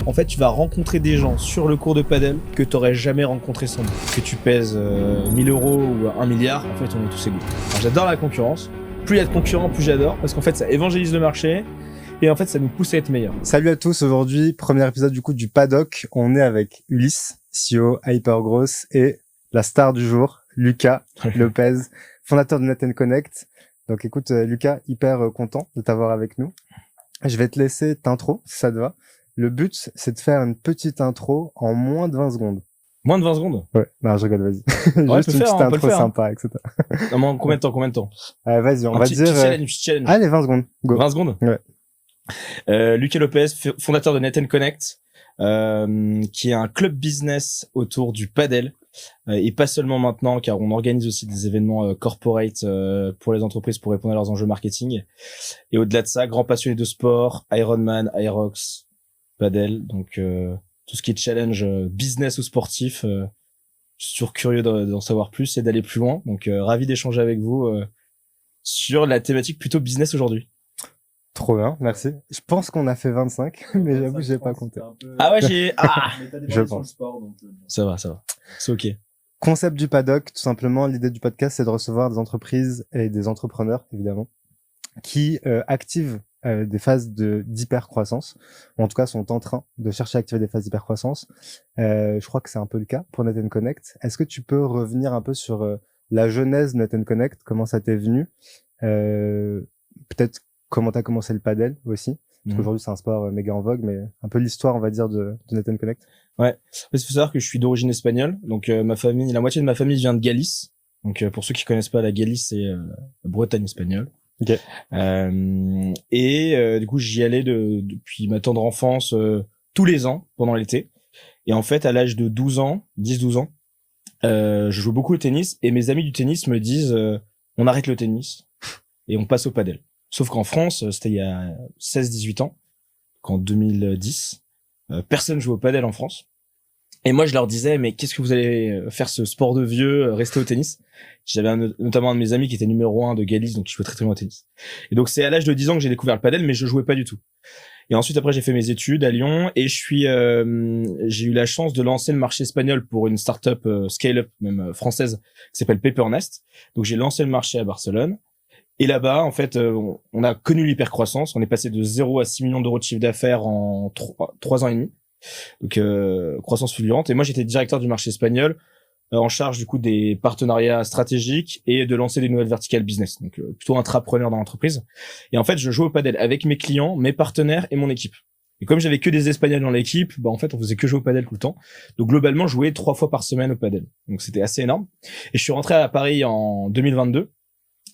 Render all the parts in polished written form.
En fait, tu vas rencontrer des gens sur le cours de padel que t'aurais jamais rencontré sans nous. Que tu pèses 1000 euros ou 1 milliard, en fait, on est tous égaux. Alors, j'adore la concurrence. Plus il y a de concurrents, plus j'adore, parce qu'en fait, ça évangélise le marché. Et en fait, ça nous pousse à être meilleurs. Salut à tous, aujourd'hui, premier épisode du coup du Paddock. On est avec Ulysse, CEO Hypergross, et la star du jour, Lucas Lopez, fondateur de Net & Connect. Donc écoute, Lucas, hyper content de t'avoir avec nous. Je vais te laisser t'intro, si ça te va. Le but, c'est de faire une petite intro en moins de 20 secondes. Moins de 20 secondes? Ouais, non, je rigole, vas-y. Ouais, Juste une petite intro sympa, etc. Non, mais en combien de temps? Vas-y, on va petit, dire... Petit challenge. Allez, 20 secondes, go. 20 secondes? Ouais. Lucas Lopez, fondateur de Net & Connect, qui est un club business autour du padel, et pas seulement maintenant, car on organise aussi des événements corporate pour les entreprises pour répondre à leurs enjeux marketing. Et au-delà de ça, grand passionné de sport, Ironman, Aerox, padel, donc tout ce qui est challenge business ou sportif. Je suis toujours curieux d'en savoir plus et d'aller plus loin. Donc ravi d'échanger avec vous sur la thématique plutôt business aujourd'hui. Trop bien, merci. Je pense qu'on a fait 25, mais j'avoue, j'ai pas compté. Ah ouais, Je pense. Ça va. C'est ok. Concept du Paddock, tout simplement, l'idée du podcast, c'est de recevoir des entreprises et des entrepreneurs, évidemment, qui activent des phases d'hypercroissance, ou en tout cas sont en train de chercher à activer des phases d'hypercroissance. Je crois que c'est un peu le cas pour Net & Connect. Est-ce que tu peux revenir un peu sur la genèse de Net & Connect, comment ça t'est venu, peut-être comment t'as commencé le padel aussi, parce qu'aujourd'hui c'est un sport méga en vogue, mais un peu l'histoire, on va dire, de Net & Connect. Ouais, il faut savoir que je suis d'origine espagnole, donc la moitié de ma famille vient de Galice. Donc pour ceux qui connaissent pas, la Galice, c'est la Bretagne espagnole. Okay. Du coup, j'y allais depuis ma tendre enfance tous les ans pendant l'été. Et en fait, à l'âge de 10-12 ans, je joue beaucoup au tennis et mes amis du tennis me disent on arrête le tennis et on passe au padel. Sauf qu'en France, c'était il y a 16-18 ans, qu'en 2010, personne jouait au padel en France. Et moi, je leur disais, mais qu'est-ce que vous allez faire ce sport de vieux, rester au tennis? J'avais notamment un de mes amis qui était numéro 1 de Galice, donc il jouait très très bien au tennis. Et donc, c'est à l'âge de 10 ans que j'ai découvert le padel, mais je jouais pas du tout. Et ensuite, après, j'ai fait mes études à Lyon et j'ai eu la chance de lancer le marché espagnol pour une start-up scale-up, même française, qui s'appelle Papernest. Donc, j'ai lancé le marché à Barcelone. Et là-bas, en fait, on a connu l'hypercroissance. On est passé de 0 à 6 millions d'euros de chiffre d'affaires en 3 ans et demi. Donc, croissance fulgurante. Et moi, j'étais directeur du marché espagnol, en charge du coup des partenariats stratégiques et de lancer des nouvelles verticales business. Donc, plutôt intrapreneur dans l'entreprise. Et en fait, je jouais au padel avec mes clients, mes partenaires et mon équipe. Et comme j'avais que des Espagnols dans l'équipe, bah en fait, on faisait que jouer au padel tout le temps. Donc, globalement, je jouais 3 fois par semaine au padel. Donc, c'était assez énorme. Et je suis rentré à Paris en 2022.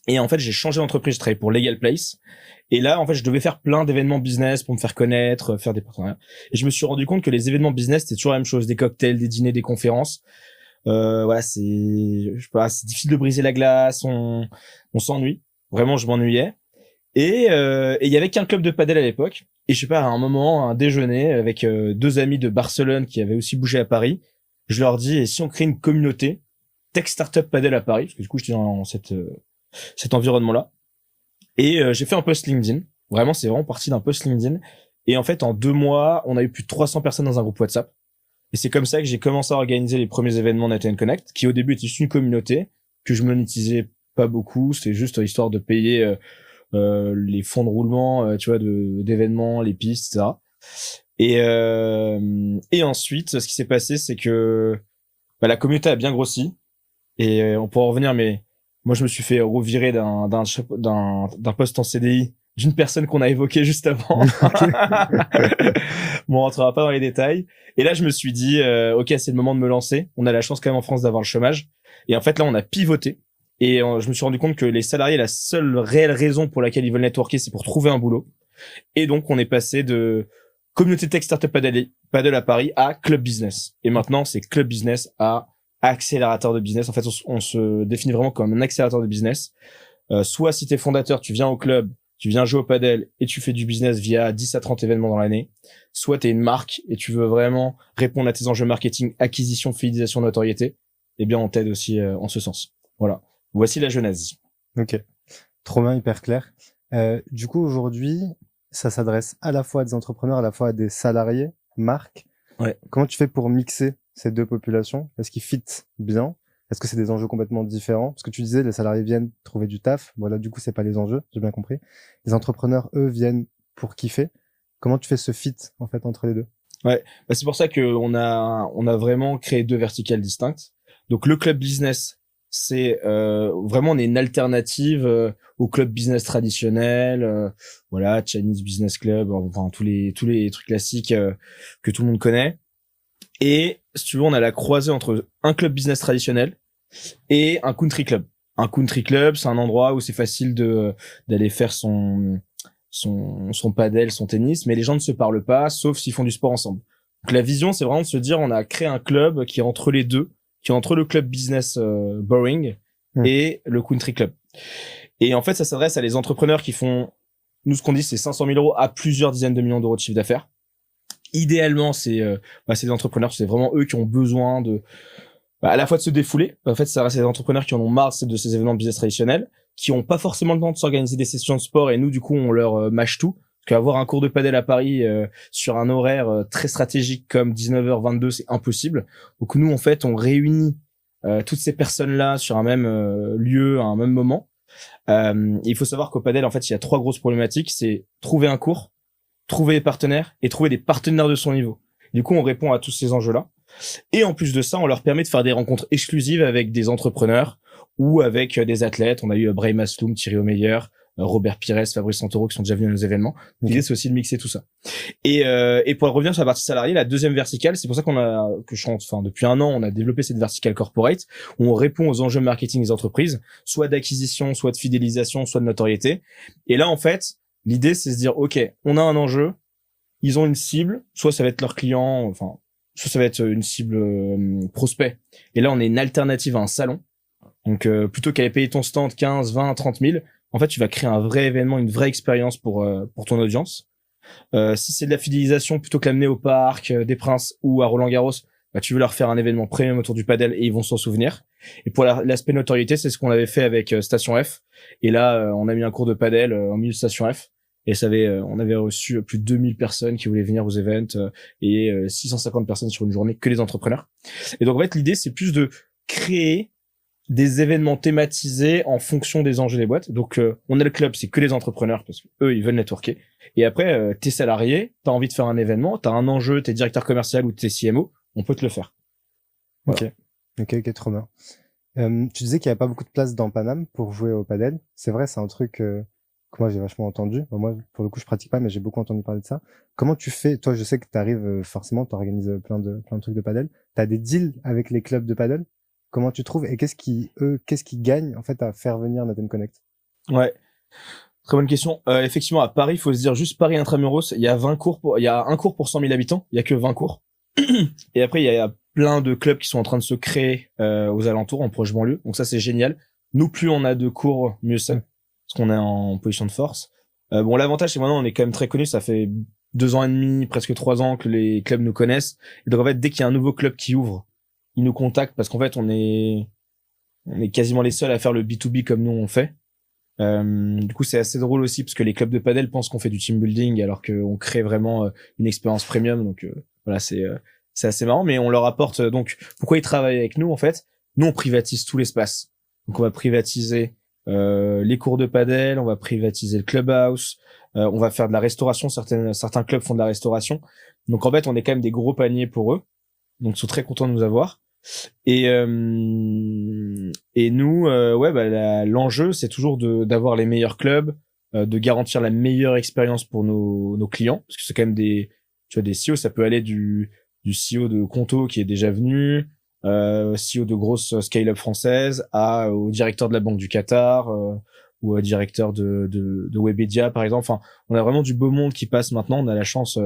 Et en fait, j'ai changé d'entreprise, je travaillais pour Legal Place. Et là, en fait, je devais faire plein d'événements business pour me faire connaître, faire des partenariats. Et je me suis rendu compte que les événements business, c'était toujours la même chose. Des cocktails, des dîners, des conférences. Voilà, c'est difficile de briser la glace, on s'ennuie. Vraiment, je m'ennuyais. Et il y avait qu'un club de padel à l'époque. Et je sais pas, à un moment, un déjeuner avec 2 amis de Barcelone qui avaient aussi bougé à Paris, je leur dis, et si on crée une communauté tech startup padel à Paris, parce que du coup, j'étais dans cet environnement-là. Et j'ai fait un post LinkedIn. Vraiment, c'est vraiment parti d'un post LinkedIn. Et en fait, en 2 mois, on a eu plus de 300 personnes dans un groupe WhatsApp. Et c'est comme ça que j'ai commencé à organiser les premiers événements Net & Connect, qui au début étaient juste une communauté, que je monétisais pas beaucoup. C'était juste histoire de payer les fonds de roulement, tu vois, d'événements, les pistes, etc. Et ensuite, ce qui s'est passé, c'est que la communauté a bien grossi. Et on pourra en revenir, mais moi, je me suis fait revirer d'un poste en CDI d'une personne qu'on a évoquée juste avant. Bon, on rentrera pas dans les détails. Et là, je me suis dit, ok, c'est le moment de me lancer. On a la chance quand même en France d'avoir le chômage. Et en fait, là, on a pivoté. Et je me suis rendu compte que les salariés, la seule réelle raison pour laquelle ils veulent networker, c'est pour trouver un boulot. Et donc, on est passé de communauté tech startup padel à Paris à club business. Et maintenant, c'est club business à accélérateur de business. En fait, on se définit vraiment comme un accélérateur de business. Soit si t'es fondateur, tu viens au club, tu viens jouer au padel et tu fais du business via 10 à 30 événements dans l'année. Soit t'es une marque et tu veux vraiment répondre à tes enjeux marketing, acquisition, fidélisation, notoriété. Eh bien, on t'aide aussi en ce sens. Voilà. Voici la genèse. Ok. Trop bien, hyper clair. Du coup, aujourd'hui, ça s'adresse à la fois à des entrepreneurs, à la fois à des salariés. marque. Ouais. Comment tu fais pour mixer ces deux populations? Est-ce qu'ils fit bien? Est-ce que c'est des enjeux complètement différents? Parce que tu disais, les salariés viennent trouver du taf. Voilà, du coup, c'est pas les enjeux, j'ai bien compris. Les entrepreneurs, eux, viennent pour kiffer. Comment tu fais ce fit, en fait, entre les deux? Ouais, bah c'est pour ça que on a vraiment créé deux verticales distinctes. Donc le club business, c'est vraiment on est une alternative au club business traditionnel, voilà, Chinese Business Club, enfin tous les trucs classiques que tout le monde connaît. Et si tu veux, on a la croisée entre un club business traditionnel et un country club. Un country club, c'est un endroit où c'est facile d'aller faire son padel, son tennis, mais les gens ne se parlent pas, sauf s'ils font du sport ensemble. Donc la vision, c'est vraiment de se dire, on a créé un club qui est entre les deux, qui est entre le club business boring et le country club. Et en fait, ça s'adresse à les entrepreneurs qui font, nous ce qu'on dit, c'est 500 000 euros à plusieurs dizaines de millions d'euros de chiffre d'affaires. Idéalement, c'est des entrepreneurs, c'est vraiment eux qui ont besoin de à la fois de se défouler. En fait, ça reste des entrepreneurs qui en ont marre de ces événements business traditionnels, qui ont pas forcément le temps de s'organiser des sessions de sport, et nous, du coup, on leur mâche tout. Parce qu'avoir un cours de padel à Paris sur un horaire très stratégique comme 19h22, c'est impossible. Donc nous, en fait, on réunit toutes ces personnes-là sur un même lieu, à un même moment. Il faut savoir qu'au padel, en fait, il y a 3 grosses problématiques. C'est trouver un cours, trouver des partenaires et trouver des partenaires de son niveau. Du coup, on répond à tous ces enjeux-là. Et en plus de ça, on leur permet de faire des rencontres exclusives avec des entrepreneurs ou avec des athlètes. On a eu Brahim Asloum, Thierry Omeyer, Robert Pires, Fabrice Santoro qui sont déjà venus à nos événements. L'idée, c'est aussi de mixer tout ça. Et pour revenir sur la partie salariée, la deuxième verticale, c'est pour ça depuis un an, on a développé cette verticale corporate où on répond aux enjeux marketing des entreprises, soit d'acquisition, soit de fidélisation, soit de notoriété. Et là, en fait, l'idée, c'est de se dire, OK, on a un enjeu, ils ont une cible, soit ça va être leurs clients, soit ça va être une cible prospect. Et là, on est une alternative à un salon. Donc, plutôt qu'aller payer ton stand 15, 20, 30 000, en fait, tu vas créer un vrai événement, une vraie expérience pour ton audience. Si c'est de la fidélisation, plutôt que l'amener au Parc des Princes ou à Roland-Garros, bah, tu veux leur faire un événement premium autour du padel et ils vont s'en souvenir. Et pour l'aspect notoriété, c'est ce qu'on avait fait avec Station F. Et là, on a mis un cours de padel en milieu de Station F. Et on avait reçu plus de 2000 personnes qui voulaient venir aux events et 650 personnes sur une journée, que les entrepreneurs. Et donc, en fait, l'idée, c'est plus de créer des événements thématisés en fonction des enjeux des boîtes. Donc, on a le club, c'est que les entrepreneurs parce que eux, ils veulent networker. Et après, t'es salarié, t'as envie de faire un événement, t'as un enjeu, t'es directeur commercial ou t'es CMO, on peut te le faire. Voilà. Ok, trop bien. Tu disais qu'il n'y avait pas beaucoup de place dans Paname pour jouer au padel. C'est vrai, c'est un truc que moi j'ai vachement entendu. Moi, pour le coup, je pratique pas, mais j'ai beaucoup entendu parler de ça. Comment tu fais? Toi, je sais que t'arrives forcément, t'organises plein de trucs de padel. T'as des deals avec les clubs de padel? Comment tu trouves et qu'est-ce qui gagne en fait à faire venir Nathan Connect? Ouais, très bonne question. Effectivement, à Paris, il faut se dire juste Paris intramuros, il y a un cours pour 100 000 habitants, il y a que 20 cours. Et après, il y a plein de clubs qui sont en train de se créer aux alentours, en proche banlieue. Donc ça, c'est génial. Nous, plus on a de cours, mieux c'est, parce qu'on est en position de force. Bon, l'avantage, c'est maintenant, on est quand même très connus. Ça fait 2 ans et demi, presque 3 ans que les clubs nous connaissent. Et donc, en fait, dès qu'il y a un nouveau club qui ouvre, ils nous contactent parce qu'en fait, on est quasiment les seuls à faire le B2B comme nous on fait. Du coup, c'est assez drôle aussi parce que les clubs de padel pensent qu'on fait du team building alors qu'on crée vraiment une expérience premium. Donc voilà, c'est assez marrant, mais on leur apporte donc pourquoi ils travaillent avec nous en fait. Nous, on privatise tout l'espace. Donc on va privatiser les cours de padel, on va privatiser le clubhouse, on va faire de la restauration. Certains clubs font de la restauration. Donc en fait, on est quand même des gros paniers pour eux. Donc ils sont très contents de nous avoir. Et nous, l'enjeu, c'est toujours d'avoir les meilleurs clubs, de garantir la meilleure expérience pour nos clients, parce que c'est quand même des CEO, ça peut aller du CEO de Conto qui est déjà venu, CEO de grosses scale-up françaises, au directeur de la Banque du Qatar, ou au directeur de Webedia, par exemple. Enfin, on a vraiment du beau monde qui passe maintenant. On a la chance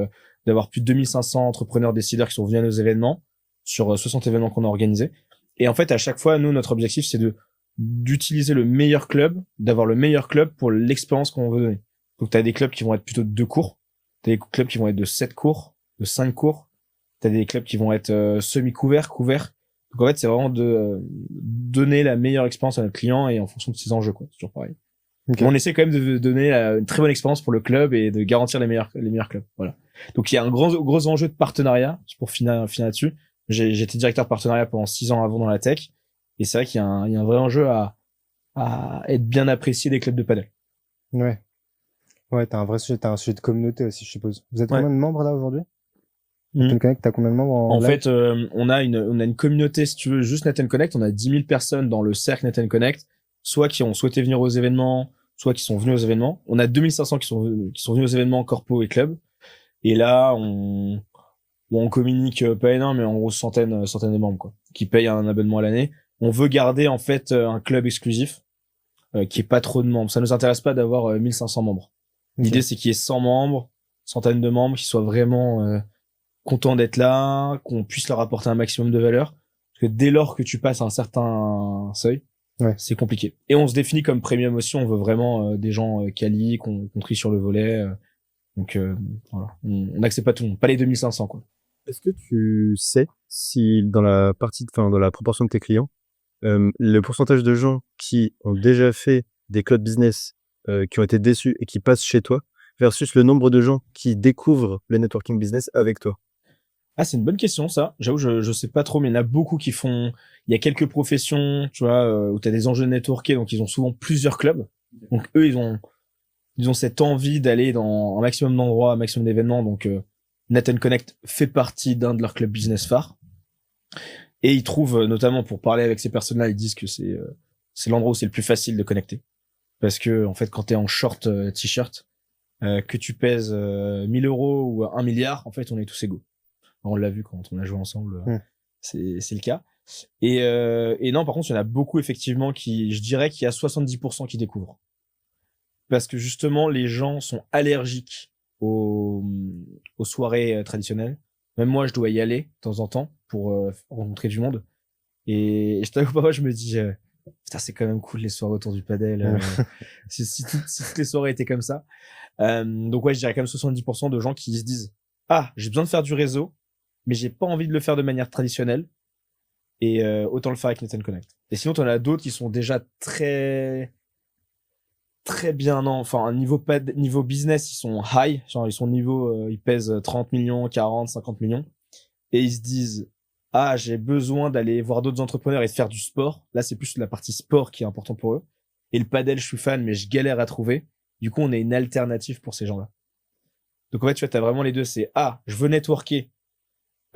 d'avoir plus de 2500 entrepreneurs décideurs qui sont venus à nos événements, sur 60 événements qu'on a organisés. Et en fait, à chaque fois, nous, notre objectif, c'est d'utiliser le meilleur club, d'avoir le meilleur club pour l'expérience qu'on veut donner. Donc, t'as des clubs qui vont être plutôt de 2 cours. T'as des clubs qui vont être de 7 cours, de 5 cours. T'as des clubs qui vont être semi-couverts, couverts. Donc, en fait, c'est vraiment de donner la meilleure expérience à notre client et en fonction de ses enjeux, quoi. C'est toujours pareil. Okay. On essaie quand même de donner une très bonne expérience pour le club et de garantir les meilleurs clubs. Voilà. Donc il y a un gros enjeu de partenariat, pour finir là-dessus. J'étais directeur de partenariat pendant 6 ans avant dans la tech, et c'est vrai qu'il y a un vrai enjeu à être bien apprécié des clubs de padel. Ouais. Ouais, t'as un sujet de communauté aussi, je suppose. Vous êtes Ouais. combien de membres là aujourd'hui? Mmh. Connect, t'as combien de membres En live? fait, on a une communauté, si tu veux, juste Net Connect. On a 10 000 personnes dans le cercle Net Connect, soit qui ont souhaité venir aux événements, soit qui sont venus aux événements. On a 2500 qui sont venus aux événements corpo et club. Et là, on communique pas énorme, mais en gros centaines de membres, quoi, qui payent un abonnement à l'année. On veut garder, en fait, un club exclusif, qui est pas trop de membres. Ça nous intéresse pas d'avoir 1500 membres. L'idée, c'est qu'il y ait 100 membres, centaines de membres qui soient vraiment, contents d'être là, qu'on puisse leur apporter un maximum de valeur. Parce que dès lors que tu passes un certain seuil, ouais, c'est compliqué. Et on se définit comme premium aussi. On veut vraiment des gens quali, qu'on trie sur le volet. Donc voilà, on n'accepte pas tout le monde, pas les 2500 quoi. Est-ce que tu sais si dans la proportion de tes clients, le pourcentage de gens qui ont déjà fait des clubs business, qui ont été déçus et qui passent chez toi, versus le nombre de gens qui découvrent le networking business avec toi? Ah, c'est une bonne question, ça. J'avoue, je sais pas trop, mais il y en a beaucoup qui font, il y a quelques professions, tu vois, où t'as des enjeux de networker, donc ils ont souvent plusieurs clubs. Donc eux, ils ont cette envie d'aller dans un maximum d'endroits, un maximum d'événements, donc Net Connect fait partie d'un de leurs clubs business phares. Et ils trouvent, notamment pour parler avec ces personnes-là, ils disent que c'est l'endroit où c'est le plus facile de connecter. Parce que, en fait, quand t'es en short t-shirt, que tu pèses 1000 euros ou 1 milliard, en fait, on est tous égaux. On l'a vu quand on a joué ensemble, c'est le cas. Et non, par contre, il y en a beaucoup, effectivement, je dirais qu'il y a 70% qui découvrent. Parce que justement, les gens sont allergiques aux soirées traditionnelles. Même moi, je dois y aller de temps en temps pour rencontrer du monde. Et je t'avoue, parfois, je me dis, putain, c'est quand même cool les soirées autour du padel. Si toutes les soirées étaient comme ça. Donc ouais, je dirais quand même 70% de gens qui se disent, ah, j'ai besoin de faire du réseau, mais j'ai pas envie de le faire de manière traditionnelle. Et autant le faire avec Net Connect. Et sinon, t'en as d'autres qui sont déjà très bien, non, enfin, niveau business, ils sont high, genre ils sont niveau, ils pèsent 30 millions, 40, 50 millions, et ils se disent, ah, j'ai besoin d'aller voir d'autres entrepreneurs et de faire du sport. Là, c'est plus la partie sport qui est important pour eux. Et le padel, je suis fan, mais je galère à trouver. Du coup, on est une alternative pour ces gens-là. Donc, en fait, tu vois, t'as vraiment les deux, c'est, ah, je veux networker,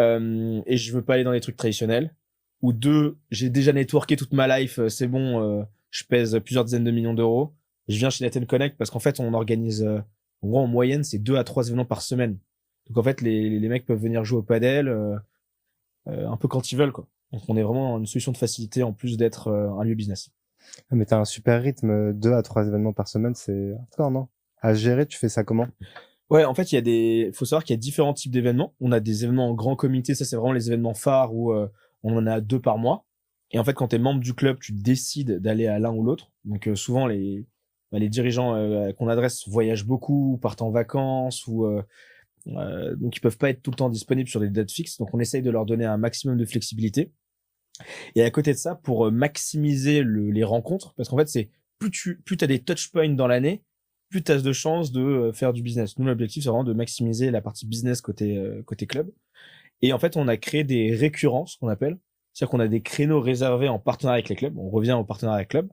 et je veux pas aller dans les trucs traditionnels. Ou deux, j'ai déjà networké toute ma life, c'est bon, je pèse plusieurs dizaines de millions d'euros. Je viens chez Net Connect parce qu'en fait, on organise, en gros, en moyenne, c'est 2 à 3 événements par semaine. Donc, en fait, les mecs peuvent venir jouer au padel, un peu quand ils veulent, quoi. Donc, on est vraiment une solution de facilité en plus d'être un lieu business. Ah, mais t'as un super rythme, 2 à 3 événements par semaine, c'est hardcore, non? À gérer, tu fais ça comment? Ouais, en fait, faut savoir qu'il y a différents types d'événements. On a des événements en grand comité, ça c'est vraiment les événements phares où on en a 2 par mois. Et en fait, quand t'es membre du club, tu décides d'aller à l'un ou l'autre. Donc souvent les dirigeants qu'on adresse voyagent beaucoup, partent en vacances ou donc ils peuvent pas être tout le temps disponibles sur des dates fixes. Donc on essaye de leur donner un maximum de flexibilité. Et à côté de ça, pour maximiser les rencontres, parce qu'en fait c'est plus t'as des touch points dans l'année, plus t'as de chances de faire du business. Nous, l'objectif, c'est vraiment de maximiser la partie business côté club. Et en fait, on a créé des récurrences, qu'on appelle. C'est-à-dire qu'on a des créneaux réservés en partenariat avec les clubs. On revient au partenariat avec club.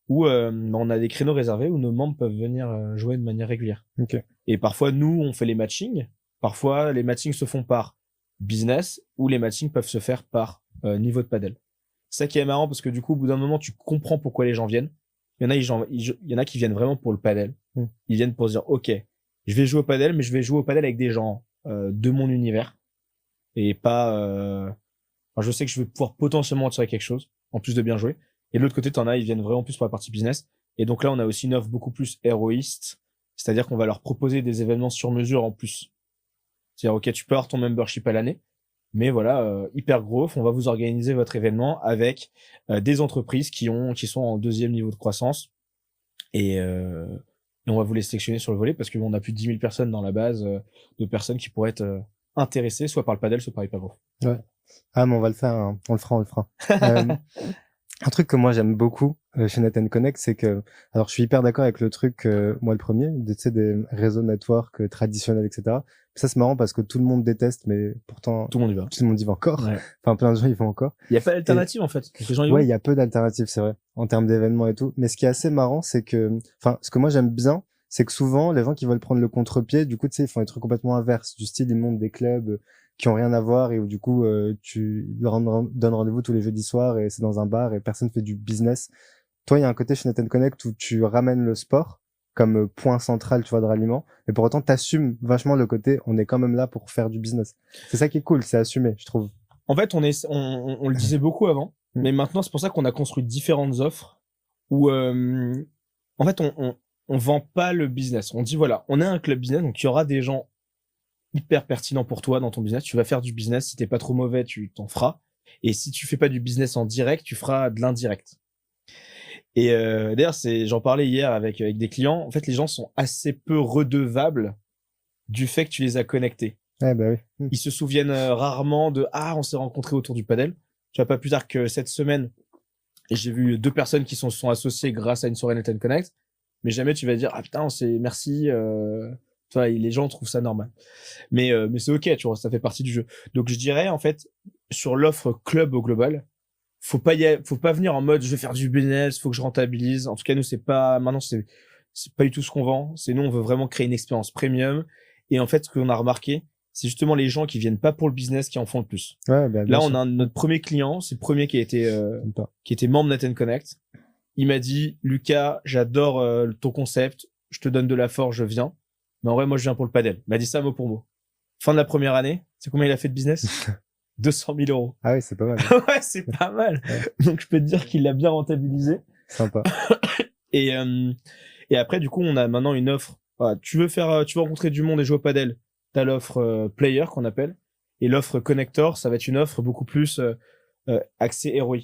Où on a des créneaux réservés où nos membres peuvent venir jouer de manière régulière. Okay. Et parfois, nous, on fait les matchings. Parfois, les matchings se font par business ou les matchings peuvent se faire par niveau de padel. C'est ça qui est marrant parce que du coup, au bout d'un moment, tu comprends pourquoi les gens viennent. Il y en a qui viennent vraiment pour le padel. Ils viennent pour se dire, ok, je vais jouer au padel, mais je vais jouer au padel avec des gens de mon univers et pas. Enfin, je sais que je vais pouvoir potentiellement en tirer quelque chose en plus de bien jouer. Et de l'autre côté, t'en as, ils viennent vraiment plus pour la partie business. Et donc là, on a aussi une offre beaucoup plus héroïste, c'est-à-dire qu'on va leur proposer des événements sur mesure en plus. C'est-à-dire, ok, tu peux avoir ton membership à l'année, mais voilà, hyper growth, on va vous organiser votre événement avec des entreprises qui sont en 2e niveau de croissance et on va vous les sélectionner sur le volet parce qu'on a plus de 10 000 personnes dans la base de personnes qui pourraient être intéressées soit par le padel, soit par hypergrowth. Ouais. Ah, mais on va le faire, hein. On le fera. Un truc que moi j'aime beaucoup chez Net Connect, c'est que, alors je suis hyper d'accord avec le truc, moi le premier, tu sais, des réseaux network traditionnels, etc. Ça c'est marrant parce que tout le monde déteste, mais pourtant Tout le monde y va. tout le monde y va encore. Ouais. Enfin, plein de gens y vont encore. Il y a pas d'alternative en fait. Donc, les gens y Ouais, vont. il y a peu d'alternatives, c'est vrai, en termes d'événements et tout. Mais ce qui est assez marrant, c'est que, enfin, ce que moi j'aime bien, c'est que souvent les gens qui veulent prendre le contre-pied, du coup, tu sais, ils font des trucs complètement inverses. Du style, ils montent des clubs qui ont rien à voir et où du coup, tu leur donnes rendez-vous tous les jeudis soirs et c'est dans un bar et personne fait du business. Toi, il y a un côté chez Net Connect où tu ramènes le sport comme point central, tu vois, de ralliement. Et pour autant, t'assumes vachement le côté, on est quand même là pour faire du business. C'est ça qui est cool, c'est assumé, je trouve. En fait, on le disait beaucoup avant, mais maintenant c'est pour ça qu'on a construit différentes offres où en fait on vend pas le business. On dit voilà, on est un club business, donc il y aura des gens hyper pertinents pour toi dans ton business. Tu vas faire du business. Si t'es pas trop mauvais, tu t'en feras. Et si tu fais pas du business en direct, tu feras de l'indirect. Et d'ailleurs, j'en parlais hier avec des clients. En fait, les gens sont assez peu redevables du fait que tu les as connectés. Ouais, bah oui. Ils se souviennent rarement de on s'est rencontrés autour du padel. Tu vois, pas plus tard que cette semaine, j'ai vu 2 personnes qui se sont associées grâce à une soirée Net Connect. Mais jamais tu vas dire putain, merci. Tu vois, les gens trouvent ça normal. Mais c'est ok, tu vois, ça fait partie du jeu. Donc je dirais en fait sur l'offre club au global, faut pas venir en mode je vais faire du business, faut que je rentabilise. En tout cas, nous c'est pas du tout ce qu'on vend. C'est nous on veut vraiment créer une expérience premium. Et en fait, ce qu'on a remarqué, c'est justement les gens qui viennent pas pour le business qui en font le plus. Ouais, bah, Là, on a notre premier client, c'est le premier qui était membre Net Connect. Il m'a dit Lucas, j'adore ton concept, je te donne de la force, je viens. Mais en vrai, moi je viens pour le padel. Il m'a dit ça mot pour mot. Fin de la première année, c'est combien il a fait de business? 200 000 euros. Ah oui, c'est pas mal. Ouais, c'est pas mal. Ouais. Donc je peux te dire qu'il l'a bien rentabilisé. Sympa. Et après, du coup, on a maintenant une offre. Voilà, tu veux rencontrer du monde et jouer au padel. T'as l'offre player qu'on appelle. Et l'offre connector, ça va être une offre beaucoup plus axée ROI.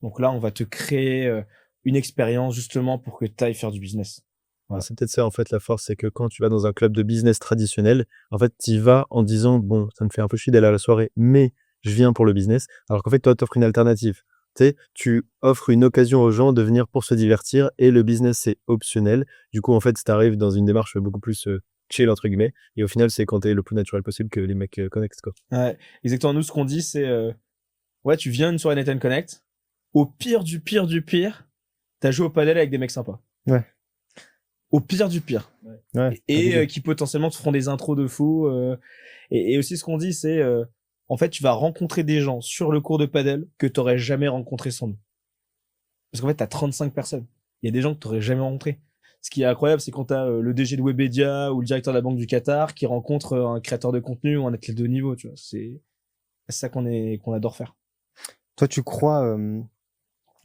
Donc là, on va te créer une expérience justement pour que tu ailles faire du business. Voilà. C'est peut-être ça, en fait, la force, c'est que quand tu vas dans un club de business traditionnel, en fait, tu y vas en disant, bon, ça me fait un peu chier d'aller à la soirée, mais je viens pour le business. Alors qu'en fait, toi, t'offres une alternative. Tu offres une occasion aux gens de venir pour se divertir et le business, c'est optionnel. Du coup, en fait, tu arrives dans une démarche beaucoup plus chill, entre guillemets. Et au final, c'est quand t'es le plus naturel possible que les mecs connectent, quoi. Ouais, exactement. Nous, ce qu'on dit, c'est, ouais, tu viens une soirée Net Connect. Au pire du pire du pire, t'as joué au padel avec des mecs sympas. Ouais. Au pire du pire. Ouais. Et qui potentiellement te feront des intros de fou. Et aussi, ce qu'on dit, c'est, en fait, tu vas rencontrer des gens sur le cours de padel que t'aurais jamais rencontré sans nous. Parce qu'en fait, t'as 35 personnes. Il y a des gens que t'aurais jamais rencontrés. Ce qui est incroyable, c'est quand t'as le DG de Webedia ou le directeur de la Banque du Qatar qui rencontre un créateur de contenu ou un athlète de haut niveau, tu vois. C'est ça qu'on adore faire. Toi, tu crois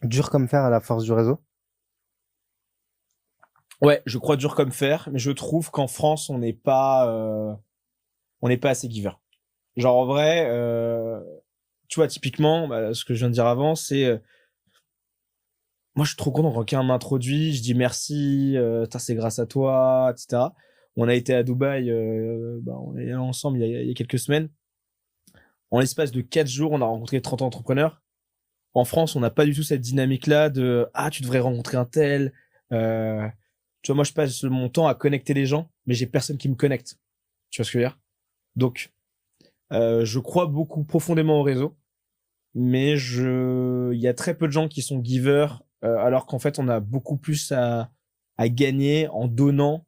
dur comme fer à la force du réseau? Ouais, je crois dur comme fer, mais je trouve qu'en France, on n'est pas assez giver. Genre en vrai, tu vois, typiquement, ce que je viens de dire avant, c'est moi, je suis trop content quand quelqu'un m'introduit, je dis merci, c'est grâce à toi, etc. On a été à Dubaï, on est allé ensemble il y a quelques semaines. En l'espace de 4 jours, on a rencontré 30 entrepreneurs. En France, on n'a pas du tout cette dynamique-là de tu devrais rencontrer un tel. Tu vois, moi, je passe mon temps à connecter les gens, mais j'ai personne qui me connecte. Tu vois ce que je veux dire? Donc, je crois beaucoup profondément au réseau, mais il y a très peu de gens qui sont givers, alors qu'en fait, on a beaucoup plus à gagner en donnant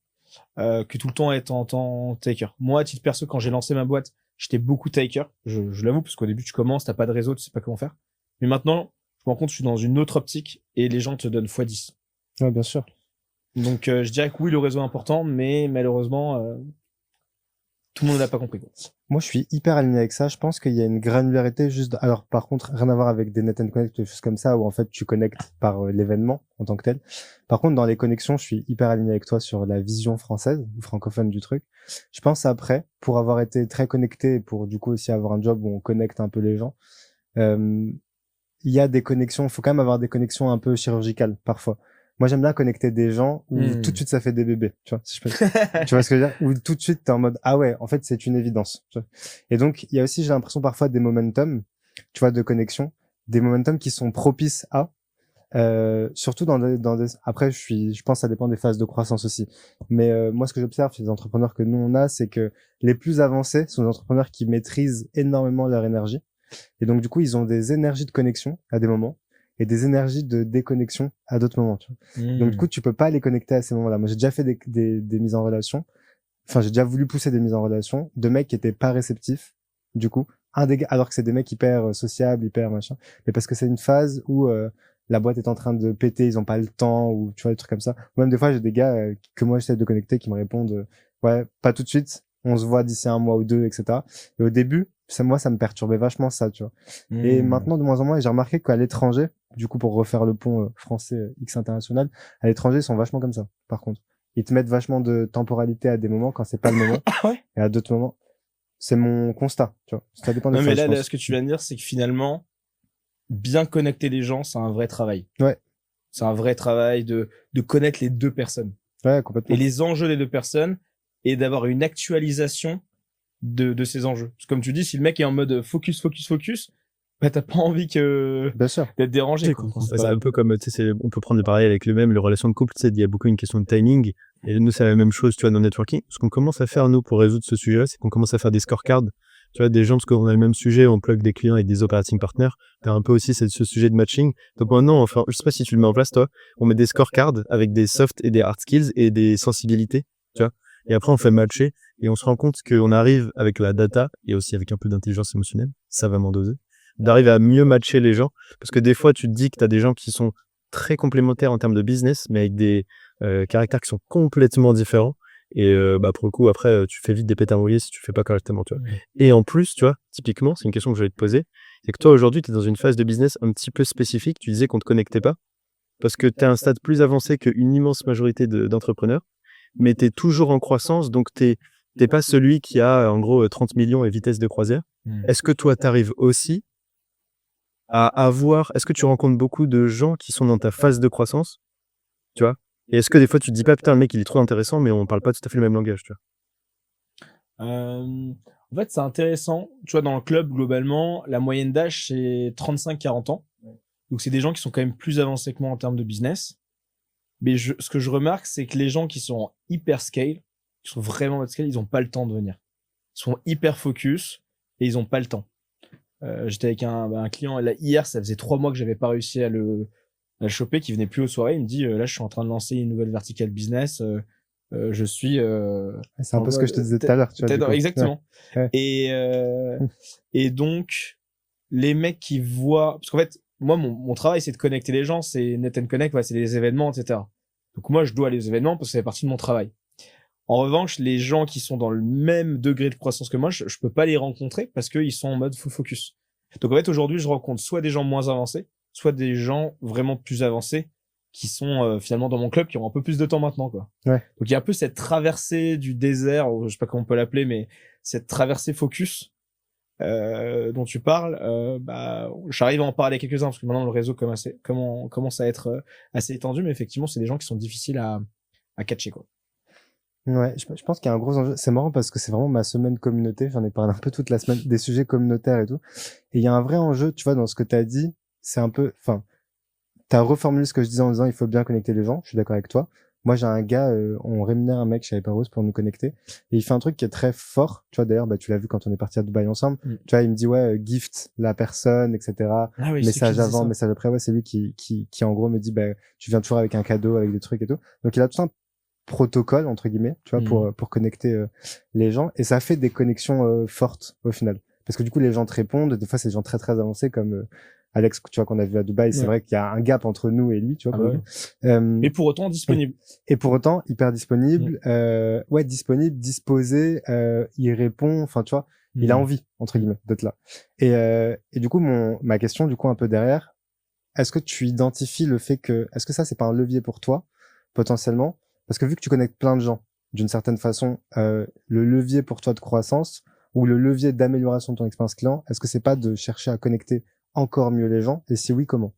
que tout le temps être en tant taker. Moi, à titre perso, quand j'ai lancé ma boîte, j'étais beaucoup taker. Je l'avoue, parce qu'au début, tu commences, t'as pas de réseau, tu sais pas comment faire. Mais maintenant, je me rends compte, je suis dans une autre optique et les gens te donnent x10. Ouais, bien sûr. Donc, je dirais que oui, le réseau est important, mais malheureusement, tout le monde n'a pas compris. Moi, je suis hyper aligné avec ça. Je pense qu'il y a une granularité juste. Alors, par contre, rien à voir avec des Net Connect, des choses comme ça, où en fait, tu connectes par l'événement en tant que tel. Par contre, dans les connexions, je suis hyper aligné avec toi sur la vision française ou francophone du truc. Je pense après, pour avoir été très connecté et pour du coup aussi avoir un job où on connecte un peu les gens, il y a des connexions. Il faut quand même avoir des connexions un peu chirurgicales parfois. Moi, j'aime bien connecter des gens où tout de suite ça fait des bébés, tu vois, si je peux... tu vois ce que je veux dire? Où tout de suite t'es en mode ouais, en fait c'est une évidence. Tu vois. Et donc il y a aussi, j'ai l'impression parfois des momentum, tu vois, de connexion, des momentum qui sont propices à. Surtout dans des après je pense que ça dépend des phases de croissance aussi, mais moi ce que j'observe chez les entrepreneurs que nous on a, c'est que les plus avancés sont des entrepreneurs qui maîtrisent énormément leur énergie, et donc du coup ils ont des énergies de connexion à des moments et des énergies de déconnexion à d'autres moments, tu vois. Donc du coup tu peux pas les connecter à ces moments-là. Moi j'ai déjà fait des mises en relation, enfin j'ai déjà voulu pousser des mises en relation de mecs qui étaient pas réceptifs, du coup alors que c'est des mecs hyper sociables, hyper machin, mais parce que c'est une phase où la boîte est en train de péter, ils ont pas le temps, ou tu vois, des trucs comme ça. Ou même des fois, j'ai des gars que moi j'essaie de connecter qui me répondent ouais, pas tout de suite, on se voit d'ici un mois ou deux, etc. Et au début, ça me perturbait vachement ça, tu vois. Et maintenant, de moins en moins, j'ai remarqué qu'à l'étranger, du coup, pour refaire le pont français X international, à l'étranger, ils sont vachement comme ça, par contre. Ils te mettent vachement de temporalité à des moments quand c'est pas le moment, Ouais. et à d'autres moments. C'est mon constat, tu vois. Ça dépend des Non, phases, mais je là, pense. ce que tu viens de dire, c'est que finalement, bien connecter les gens, c'est un vrai travail. Ouais. C'est un vrai travail de connaître les deux personnes. Ouais, complètement. Et les enjeux des deux personnes et d'avoir une actualisation de ces enjeux. Parce que comme tu dis, si le mec est en mode focus, bah, t'as pas envie Bien sûr. d'être dérangé, quoi. C'est un peu comme, tu sais, on peut prendre des parallèles avec le même, les relations de couple, tu sais, il y a beaucoup une question de timing. Et nous, c'est la même chose, tu vois, dans le networking. Ce qu'on commence à faire, nous, pour résoudre ce sujet-là, c'est qu'on commence à faire des scorecards. Tu vois, des gens, parce qu'on a le même sujet, on plug des clients et des operating partners. T'as un peu aussi ce sujet de matching. Donc maintenant, enfin, je sais pas si tu le mets en place, toi. On met des scorecards avec des soft et des hard skills et des sensibilités, tu vois. Et après, on fait matcher et on se rend compte qu'on arrive avec la data et aussi avec un peu d'intelligence émotionnelle, savamment dosée, d'arriver à mieux matcher les gens. Parce que des fois, tu te dis que t'as des gens qui sont très complémentaires en termes de business, mais avec des caractères qui sont complètement différents. Et bah pour le coup, après, tu fais vite des pétards mouillés si tu fais pas correctement, tu vois. Et en plus, tu vois, typiquement, c'est une question que je vais te poser, c'est que toi, aujourd'hui, tu es dans une phase de business un petit peu spécifique. Tu disais qu'on te connectait pas parce que tu es à un stade plus avancé qu'une immense majorité d'entrepreneurs, mais tu es toujours en croissance, donc t'es pas celui qui a, en gros, 30 millions et vitesse de croisière. Est-ce que toi, tu arrives aussi à avoir... Est-ce que tu rencontres beaucoup de gens qui sont dans ta phase de croissance, tu vois? Et est-ce que des fois, tu te dis pas, putain, le mec, il est trop intéressant, mais on parle pas tout à fait le même langage, tu vois? En fait, c'est intéressant. Tu vois, dans le club, globalement, la moyenne d'âge, c'est 35-40 ans. Donc, c'est des gens qui sont quand même plus avancés que moi en termes de business. Mais ce que je remarque, c'est que les gens qui sont en hyper scale, qui sont vraiment en mode scale, ils ont pas le temps de venir. Ils sont hyper focus et ils ont pas le temps. J'étais avec un client là, hier, ça faisait 3 mois que j'avais pas réussi à le choper, qui venait plus aux soirées. Il me dit, là, je suis en train de lancer une nouvelle vertical business. Je suis c'est un peu ce que je te disais tout à l'heure, tu vois. Exactement. Ouais. Et donc les mecs qui voient, parce qu'en fait moi mon travail c'est de connecter les gens, c'est Net & Connect, ouais, c'est les événements, etc. Donc moi je dois aller aux événements parce que ça fait partie de mon travail. En revanche, les gens qui sont dans le même degré de croissance que moi, je peux pas les rencontrer parce qu'ils sont en mode full focus. Donc en fait aujourd'hui je rencontre soit des gens moins avancés, soit des gens vraiment plus avancés qui sont finalement dans mon club, qui ont un peu plus de temps maintenant, quoi. Ouais. Donc il y a un peu cette traversée du désert, ou je sais pas comment on peut l'appeler, mais cette traversée focus dont tu parles. Bah, j'arrive à en parler à quelques-uns parce que maintenant le réseau commence à être assez étendu, mais effectivement c'est des gens qui sont difficiles à catcher, quoi. Ouais, je pense qu'il y a un gros enjeu. C'est marrant parce que c'est vraiment ma semaine communauté. J'en ai parlé un peu toute la semaine des sujets communautaires et tout. Et il y a un vrai enjeu, tu vois, dans ce que tu as dit. C'est un peu, enfin, t'as reformulé ce que je disais en disant il faut bien connecter les gens. Je suis d'accord avec toi. Moi, j'ai un gars, on rémunère un mec chez Hyperrose pour nous connecter. Et il fait un truc qui est très fort. Tu vois, d'ailleurs, bah, tu l'as vu quand on est parti à Dubaï ensemble. Tu vois, il me dit, ouais, gift la personne, etc. Ah oui, message avant, message après. Ouais, c'est lui qui en gros me dit, bah, tu viens toujours avec un cadeau, avec des trucs et tout. Donc, il a tout un protocole, entre guillemets, tu vois, pour connecter les gens. Et ça fait des connexions fortes, au final. Parce que du coup, les gens te répondent. Des fois, c'est des gens très, très avancés comme, Alex, tu vois, qu'on a vu à Dubaï, c'est vrai qu'il y a un gap entre nous et lui, tu vois. Mais pour autant disponible. Et pour autant hyper disponible, ouais, disponible, disposé, il répond, enfin, tu vois, il a envie, entre guillemets, d'être là. Et du coup, ma question, du coup, un peu derrière, est-ce que tu identifies le fait que, est-ce que ça, c'est pas un levier pour toi, potentiellement? Parce que vu que tu connectes plein de gens, d'une certaine façon, le levier pour toi de croissance ou le levier d'amélioration de ton expérience client, est-ce que c'est pas de chercher à connecter encore mieux les gens? Et si oui, comment?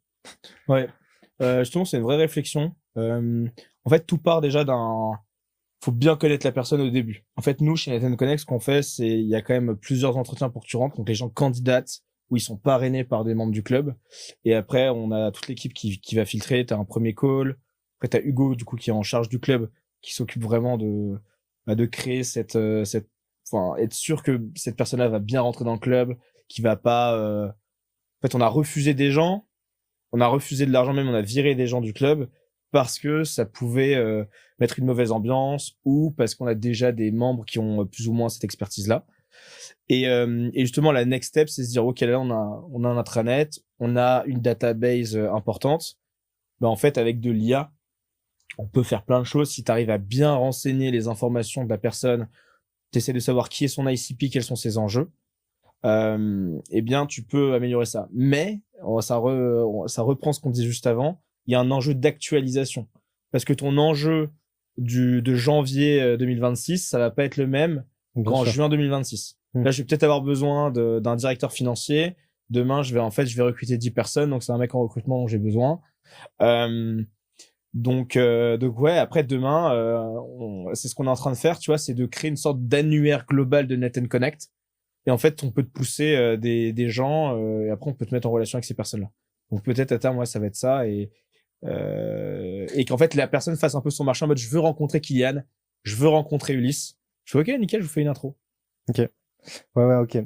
Ouais. Justement, c'est une vraie réflexion. En fait, tout part déjà faut bien connaître la personne au début. En fait, nous, chez Net & Connect, ce qu'on fait, c'est, il y a quand même plusieurs entretiens pour que tu rentres. Donc, les gens candidatent, où ils sont parrainés par des membres du club. Et après, on a toute l'équipe qui va filtrer. T'as un premier call. Après, t'as Hugo, du coup, qui est en charge du club, qui s'occupe vraiment de créer enfin, être sûr que cette personne-là va bien rentrer dans le club, qui va pas, en fait, on a refusé des gens, on a refusé de l'argent, même on a viré des gens du club parce que ça pouvait mettre une mauvaise ambiance ou parce qu'on a déjà des membres qui ont plus ou moins cette expertise-là. Et justement, la next step, c'est se dire, OK, là, on a un intranet, on a une database importante. Ben, en fait, avec de l'IA, on peut faire plein de choses. Si tu arrives à bien renseigner les informations de la personne, tu essaies de savoir qui est son ICP, quels sont ses enjeux, eh bien, tu peux améliorer ça. Mais ça reprend ce qu'on disait juste avant. Il y a un enjeu d'actualisation. Parce que ton enjeu de janvier 2026, ça va pas être le même qu'en juin 2026. Là, je vais peut-être avoir besoin d'un directeur financier. Demain, je vais recruter 10 personnes. Donc, c'est un mec en recrutement dont j'ai besoin. Donc ouais, après demain, c'est ce qu'on est en train de faire, tu vois, c'est de créer une sorte d'annuaire global de Net & Connect. Et en fait, on peut te pousser des gens et après on peut te mettre en relation avec ces personnes-là. Donc peut-être à terme, ouais, ça va être ça et qu'en fait la personne fasse un peu son marché en mode je veux rencontrer Kylian, je veux rencontrer Ulysse. Je fais OK, nickel, je vous fais une intro. OK. Ouais, ok.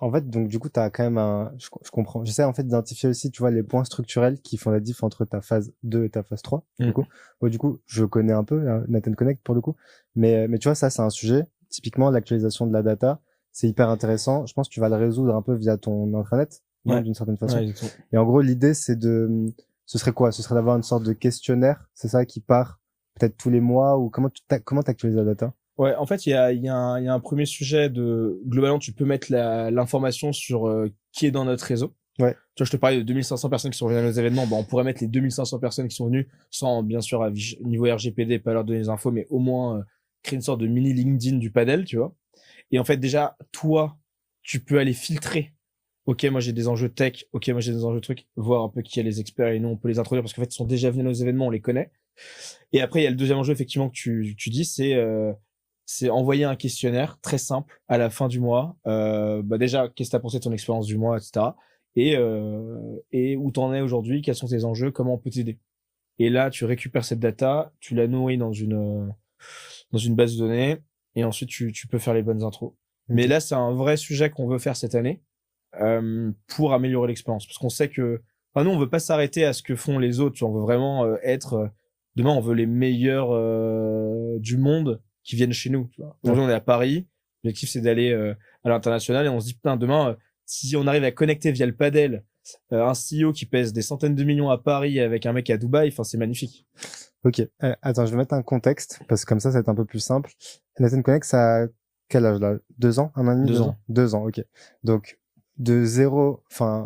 En fait, donc du coup, t'as quand même je comprends. J'essaie en fait d'identifier aussi, tu vois, les points structurels qui font la diff entre ta phase 2 et ta phase 3. Du coup, du coup, je connais un peu Net & Connect pour le coup, mais tu vois, ça c'est un sujet. Typiquement, l'actualisation de la data, c'est hyper intéressant. Je pense que tu vas le résoudre un peu via ton intranet, d'une certaine façon. Ouais, et en gros, l'idée c'est ce serait quoi? Ce serait d'avoir une sorte de questionnaire, c'est ça, qui part peut-être tous les mois ou comment t'actualises la data? Ouais, en fait, il y a un premier sujet globalement, tu peux mettre l'information sur qui est dans notre réseau. Ouais. Tu vois, je te parlais de 2500 personnes qui sont venues à nos événements. Bon, on pourrait mettre les 2500 personnes qui sont venues sans, bien sûr, niveau RGPD, pas leur donner les infos, mais au moins créer une sorte de mini LinkedIn du padel, tu vois. Et en fait, déjà, toi, tu peux aller filtrer. OK, moi, j'ai des enjeux tech. OK, moi, j'ai des enjeux trucs. Voir un peu qui est les experts et nous, on peut les introduire parce qu'en fait, ils sont déjà venus à nos événements, on les connaît. Et après, il y a le deuxième enjeu, effectivement, que tu dis, c'est envoyer un questionnaire très simple à la fin du mois. Déjà, qu'est-ce que tu as pensé de ton expérience du mois, etc. Et où t'en es aujourd'hui, quels sont tes enjeux, comment on peut t'aider. Et là, tu récupères cette data, tu la nourris dans une base de données, et ensuite tu peux faire les bonnes intros. Mais là, c'est un vrai sujet qu'on veut faire cette année pour améliorer l'expérience, parce qu'on sait que, enfin, nous, on veut pas s'arrêter à ce que font les autres. On veut vraiment demain, on veut les meilleurs du monde qui viennent chez nous. Aujourd'hui, on est à Paris. L'objectif, c'est d'aller à l'international et on se dit, putain, demain, si on arrive à connecter via le padel un CEO qui pèse des centaines de millions à Paris avec un mec à Dubaï, enfin, c'est magnifique. Ok. Attends, je vais mettre un contexte parce que comme ça va être un peu plus simple. Net & Connect, ça a quel âge là? 2 ans? 1 an et demi? 2 ans. 2 ans, ok. Donc,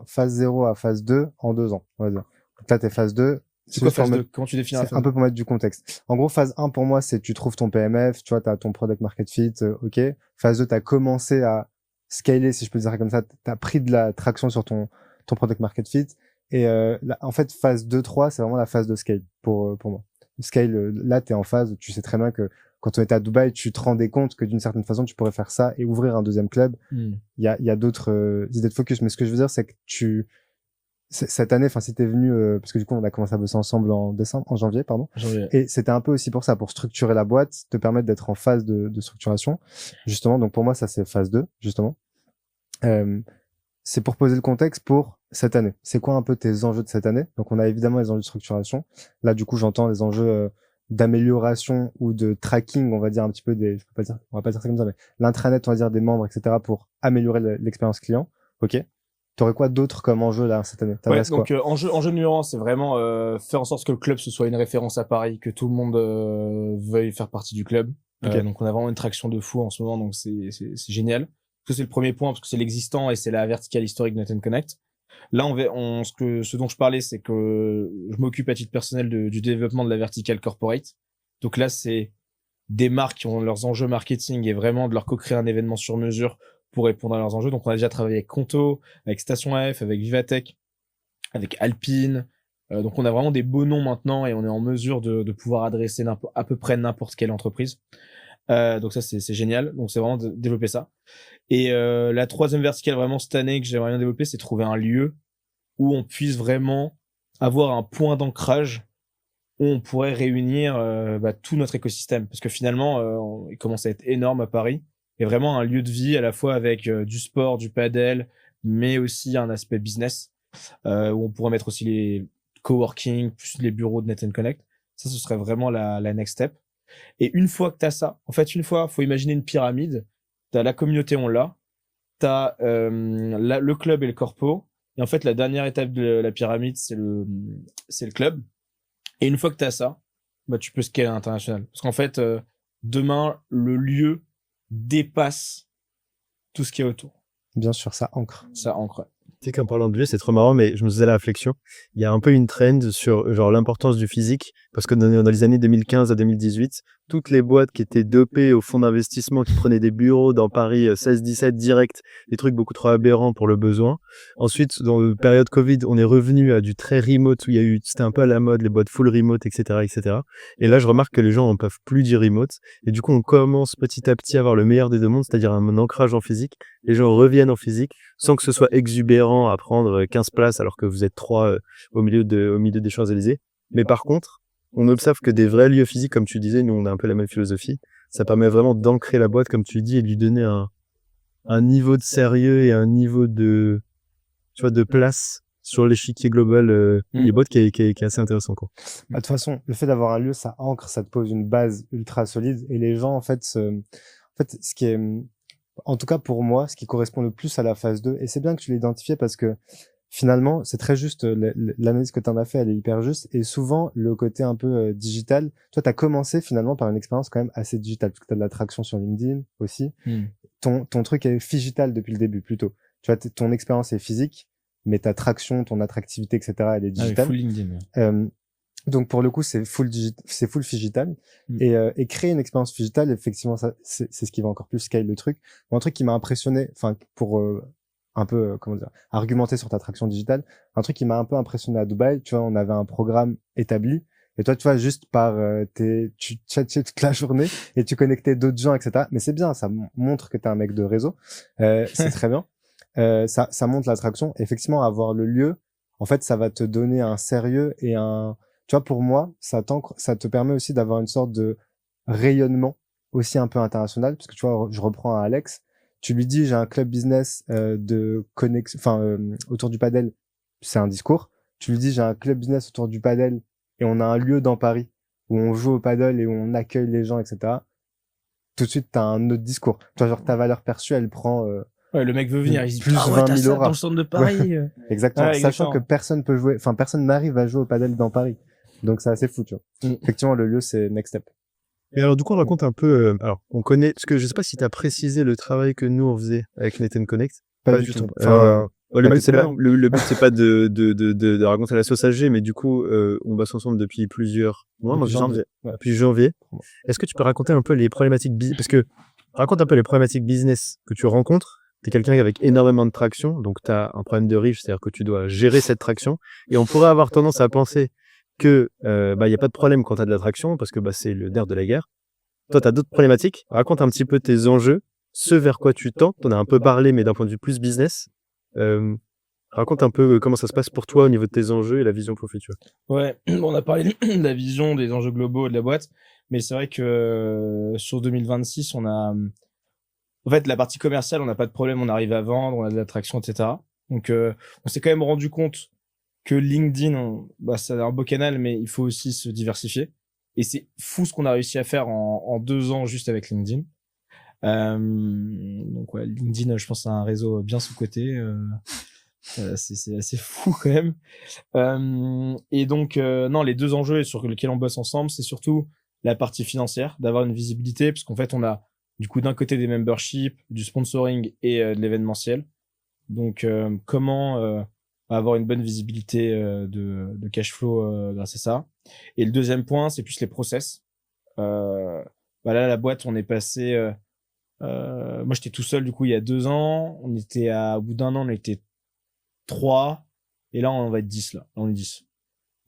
phase 0 à phase 2 en 2 ans, on va dire. Donc là, t'es phase 2. C'est quoi phase 2? Comment tu définis la phase 2? Un peu pour mettre du contexte. En gros, phase 1 pour moi, c'est tu trouves ton PMF, tu vois, t'as ton product market fit, ok. Phase 2, t'as commencé à scaler, si je peux dire ça comme ça, t'as pris de la traction sur ton product market fit. Et là, en fait, phase 2, 3, c'est vraiment la phase de scale pour moi. Scale, là, t'es en phase, tu sais très bien que quand on était à Dubaï, tu te rendais compte que d'une certaine façon, tu pourrais faire ça et ouvrir un deuxième club. Il y a d'autres idées de focus, mais ce que je veux dire, c'est que cette année, enfin, c'était venu parce que du coup, on a commencé à bosser ensemble en janvier, pardon. Et c'était un peu aussi pour ça, pour structurer la boîte, te permettre d'être en phase de structuration, justement. Donc pour moi, ça c'est phase 2, justement. C'est pour poser le contexte pour cette année. C'est quoi un peu tes enjeux de cette année? Donc on a évidemment les enjeux de structuration. Là, du coup, j'entends les enjeux d'amélioration ou de tracking, on va dire un petit peu on va pas dire ça comme ça, mais l'intranet, on va dire des membres, etc., pour améliorer l'expérience client. Ok. T'aurais quoi d'autre comme enjeu là cette année? Ouais, donc enjeu numéro 1, c'est vraiment faire en sorte que le club ce soit une référence à Paris, que tout le monde veuille faire partie du club. Okay. Donc on a vraiment une traction de fou en ce moment, donc c'est génial. Ça c'est le premier point parce que c'est l'existant et c'est la verticale historique de Net & Connect. Là ce dont je parlais, c'est que je m'occupe à titre personnel du développement de la verticale corporate. Donc là c'est des marques qui ont leurs enjeux marketing et vraiment de leur co-créer un événement sur mesure pour répondre à leurs enjeux. Donc, on a déjà travaillé avec Conto, avec Station F, avec Vivatech, avec Alpine. Donc, on a vraiment des beaux noms maintenant et on est en mesure de pouvoir adresser à peu près n'importe quelle entreprise. Donc ça, c'est génial. Donc c'est vraiment de développer ça. Et la troisième verticale vraiment cette année que j'aimerais bien développer, c'est trouver un lieu où on puisse vraiment avoir un point d'ancrage où on pourrait réunir tout notre écosystème. Parce que finalement, il commence à être énorme à Paris. Et vraiment un lieu de vie à la fois avec du sport, du padel, mais aussi un aspect business, où on pourrait mettre aussi les coworking, plus les bureaux de Net & Connect. Ça, ce serait vraiment la next step. Et une fois que tu as ça, en fait, faut imaginer une pyramide. Tu as la communauté, on l'a. Tu as le club et le corpo. Et en fait, la dernière étape de la pyramide, c'est le club. Et une fois que tu as ça, tu peux scaler à l'international. Parce qu'en fait, demain, le lieu dépasse tout ce qui est autour. Bien sûr, ça ancre. Ça ancre. Ouais. Tu sais qu'en parlant de lieu, c'est trop marrant, mais je me faisais la réflexion. Il y a un peu une trend sur genre l'importance du physique, parce que dans les années 2015 à 2018, toutes les boîtes qui étaient dopées au fonds d'investissement, qui prenaient des bureaux dans Paris 16-17 direct, des trucs beaucoup trop aberrants pour le besoin. Ensuite, dans la période Covid, on est revenu à du très remote, où il y a eu, c'était un peu à la mode, les boîtes full remote, etc., etc. Et là, je remarque que les gens n'en peuvent plus du remote. Et du coup, on commence petit à petit à avoir le meilleur des deux mondes, c'est-à-dire un ancrage en physique. Les gens reviennent en physique, sans que ce soit exubérant à prendre 15 places alors que vous êtes 3 au milieu des Champs-Élysées. Mais par contre, on observe que des vrais lieux physiques, comme tu disais, nous on a un peu la même philosophie, ça permet vraiment d'ancrer la boîte, comme tu dis, et de lui donner un niveau de sérieux et un niveau de, tu vois, de place sur l'échiquier global des boîtes qui est assez intéressant, quoi. De toute façon, le fait d'avoir un lieu, ça ancre, ça te pose une base ultra solide, et les gens, en fait, ce qui est, en tout cas pour moi, ce qui correspond le plus à la phase 2, et c'est bien que tu l'aies identifié parce que finalement, c'est très juste, l'analyse que tu en as fait, elle est hyper juste, et souvent, le côté un peu digital, toi, tu as commencé finalement par une expérience quand même assez digitale, parce que tu as de la traction sur LinkedIn aussi. Ton truc est phygital depuis le début, plutôt. Tu vois, ton expérience est physique, mais ta traction, ton attractivité, etc., elle est digitale. Full LinkedIn. Donc pour le coup, c'est full digital. Et créer une expérience digitale, effectivement, ça, c'est ce qui va encore plus scale le truc. Un truc qui m'a impressionné, enfin pour un peu comment dire, argumenter sur ta traction digitale, un truc qui m'a un peu impressionné à Dubaï, tu vois, on avait un programme établi. Et toi, tu vois, juste par tu chattais toute la journée et tu connectais d'autres gens, etc. Mais c'est bien, ça montre que t'es un mec de réseau. C'est très bien. Ça montre l'attraction. Effectivement, avoir le lieu, en fait, ça va te donner un sérieux et un, tu vois, pour moi, ça te permet aussi d'avoir une sorte de rayonnement aussi un peu international, parce que tu vois, je reprends à Alex, tu lui dis j'ai un club business de connexion, enfin autour du padel, c'est un discours. Tu lui dis j'ai un club business autour du padel et on a un lieu dans Paris où on joue au padel et où on accueille les gens, etc. Tout de suite, t'as un autre discours. Tu vois, genre ta valeur perçue, elle prend ouais, le mec veut venir, il dit plus ah ouais, 20 t'as 000 ça euros. dans le centre de Paris. Ouais. Exactement. Ouais, Sachant que exactement. personne peut jouer, enfin personne n'arrive à jouer au padel dans Paris. Donc c'est assez fou, tu vois. Effectivement, le lieu, c'est next step. Et alors, du coup, on raconte un peu, alors, on connaît, parce que je sais pas si tu as précisé le travail que nous, on faisait avec Net & Connect. Pas du tout. Enfin, le but, t'inquiète pas. le but, c'est pas de raconter la sauce à G, mais du coup, on bosse ensemble depuis plusieurs mois, Depuis janvier. Ouais. depuis janvier. Est-ce que tu peux raconter un peu les problématiques parce que, raconte un peu les problématiques business que tu rencontres. T'es quelqu'un avec énormément de traction, donc t'as un problème de riche, c'est-à-dire que tu dois gérer cette traction. Et on pourrait avoir tendance à penser que y a pas de problème quand t'as de la traction, parce que c'est le nerf de la guerre. Toi, t'as d'autres problématiques. Raconte un petit peu tes enjeux, ce vers quoi tu tends. T'en as un peu parlé, mais d'un point de vue plus business. Raconte un peu comment ça se passe pour toi au niveau de tes enjeux et la vision pour le futur. Ouais, on a parlé de la vision, des enjeux globaux de la boîte, mais c'est vrai que sur 2026, on a, en fait, la partie commerciale, on n'a pas de problème, on arrive à vendre, on a de l'attraction, etc. Donc, on s'est quand même rendu compte que LinkedIn, c'est un beau canal, mais il faut aussi se diversifier. Et c'est fou ce qu'on a réussi à faire en 2 ans juste avec LinkedIn. Donc ouais, LinkedIn, je pense, c'est un réseau bien sous-coté. C'est assez fou quand même. Et donc, non, les 2 enjeux sur lesquels on bosse ensemble, c'est surtout la partie financière, d'avoir une visibilité, parce qu'en fait, on a du coup d'un côté des memberships, du sponsoring et de l'événementiel. Donc, comment avoir une bonne visibilité de cash flow grâce à ça. Et le deuxième point, c'est plus les process. Là, la boîte, on est passé... moi, j'étais tout seul, du coup, il y a 2 ans. Au bout d'1 an, on était 3. Et là, on va être 10, là. On est 10.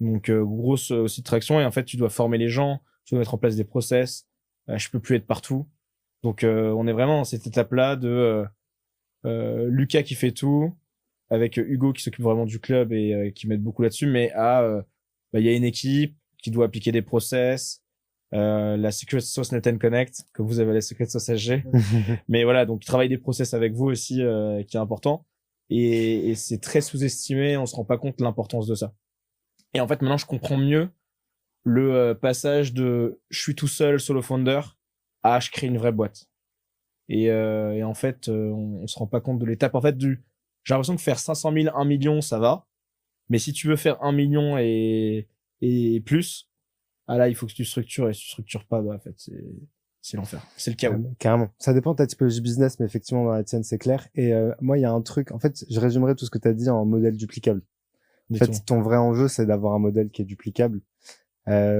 Donc, grosse aussi de traction. Et en fait, tu dois former les gens, tu dois mettre en place des process. je peux plus être partout. Donc on est vraiment dans cette étape-là de Lucas qui fait tout, avec Hugo qui s'occupe vraiment du club et qui m'aide beaucoup là-dessus, mais il y a une équipe qui doit appliquer des process, la Secret Sauce Net & Connect, que vous avez la Secret Sauce SG. Mais voilà, donc travailler des process avec vous aussi, qui est important. Et c'est très sous-estimé, on se rend pas compte de l'importance de ça. Et en fait, maintenant, je comprends mieux le passage de je suis tout seul solo founder à je crée une vraie boîte. Et en fait, on se rend pas compte de l'étape. En fait, j'ai l'impression que faire 500 000, 1 million, ça va. Mais si tu veux faire 1 million et plus, là, il faut que tu structures, et si tu structures pas, en fait, c'est l'enfer. C'est le chaos. Carrément. Ça dépend de ta typologie business, mais effectivement, dans la tienne, c'est clair. Et moi, il y a un truc, en fait, je résumerai tout ce que tu as dit en modèle duplicable. En fait, ton vrai enjeu, c'est d'avoir un modèle qui est duplicable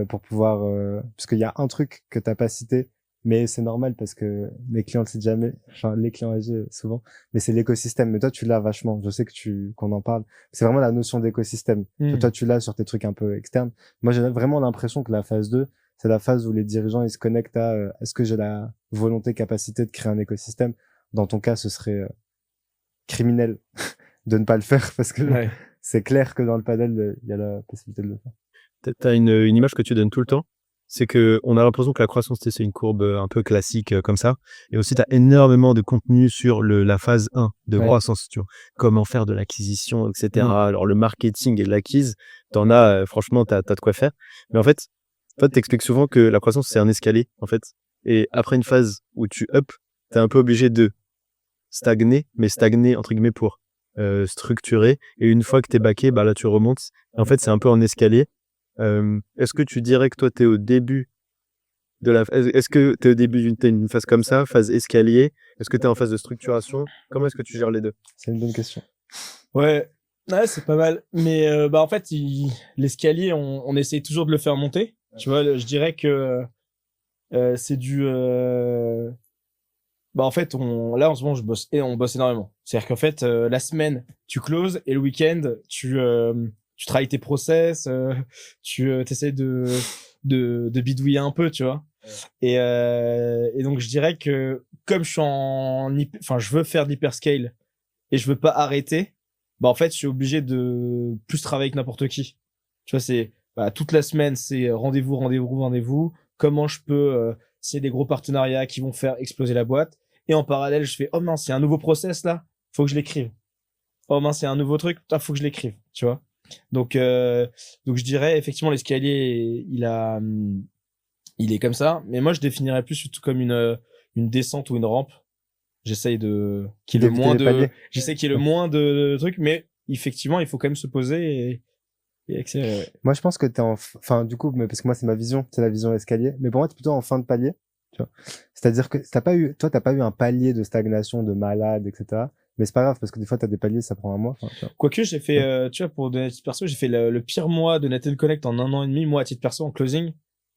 pour pouvoir... parce qu'il y a un truc que t'as pas cité, mais c'est normal parce que mes clients le citent jamais, enfin les clients âgés souvent, mais c'est l'écosystème. Mais toi, tu l'as vachement. Je sais qu'on en parle. C'est vraiment la notion d'écosystème. Toi, tu l'as sur tes trucs un peu externes. Moi, j'ai vraiment l'impression que la phase 2, c'est la phase où les dirigeants, ils se connectent à est-ce que j'ai la volonté, capacité de créer un écosystème. Dans ton cas, ce serait criminel de ne pas le faire parce que c'est clair que dans le padel, il y a la possibilité de le faire. T'as une image que tu donnes tout le temps. C'est que on a l'impression que la croissance, c'est une courbe un peu classique comme ça. Et aussi, tu as énormément de contenu sur la phase 1 de croissance. Tu vois, comment faire de l'acquisition, etc. Alors, le marketing et l'acquise, t'en as, franchement, t'as de quoi faire. Mais en fait, t'expliques souvent que la croissance, c'est un escalier, en fait. Et après une phase où tu up, t'es un peu obligé de stagner, mais stagner, entre guillemets, pour structurer. Et une fois que t'es backé, là, tu remontes. En fait, c'est un peu en escalier. Est-ce que tu dirais que toi, t'es au début est-ce que t'es au début d'une phase comme ça, phase escalier? Est-ce que t'es en phase de structuration? Comment est-ce que tu gères les deux? C'est une bonne question. Ouais, c'est pas mal. Mais en fait, l'escalier, on essaye toujours de le faire monter. Tu vois, je dirais que c'est du... en fait, là, en ce moment, on bosse énormément. C'est-à-dire qu'en fait, la semaine, tu closes et le week-end, tu travailles tes process, tu essaies de bidouiller un peu, tu vois. Et donc, je dirais que comme je suis je veux faire de l'hyperscale et je veux pas arrêter, en fait, je suis obligé de plus travailler avec n'importe qui. Tu vois, c'est toute la semaine, c'est rendez-vous. Comment je peux s'il y a des gros partenariats qui vont faire exploser la boîte. Et en parallèle, je fais, oh mince, il y a un nouveau process là, faut que je l'écrive. Oh mince, il y a un nouveau truc, putain, faut que je l'écrive, tu vois. Donc je dirais effectivement l'escalier, il est comme ça. Mais moi, je définirais plus surtout comme une descente ou une rampe. J'essaye qu'il y ait le moins de trucs, mais effectivement, il faut quand même se poser et accélérer. Ouais. Moi, je pense que enfin, du coup, mais parce que moi, c'est ma vision, c'est la vision escalier. Mais pour moi, t'es plutôt en fin de palier. Tu vois. C'est-à-dire que t'as pas eu un palier de stagnation, de malade, etc. Mais c'est pas grave, parce que des fois, t'as des paliers, ça prend un mois. Quoique, j'ai fait, tu vois, pour donner à titre perso, j'ai fait le pire mois de Net & Connect en 1 an et demi, moi, à titre perso, en closing,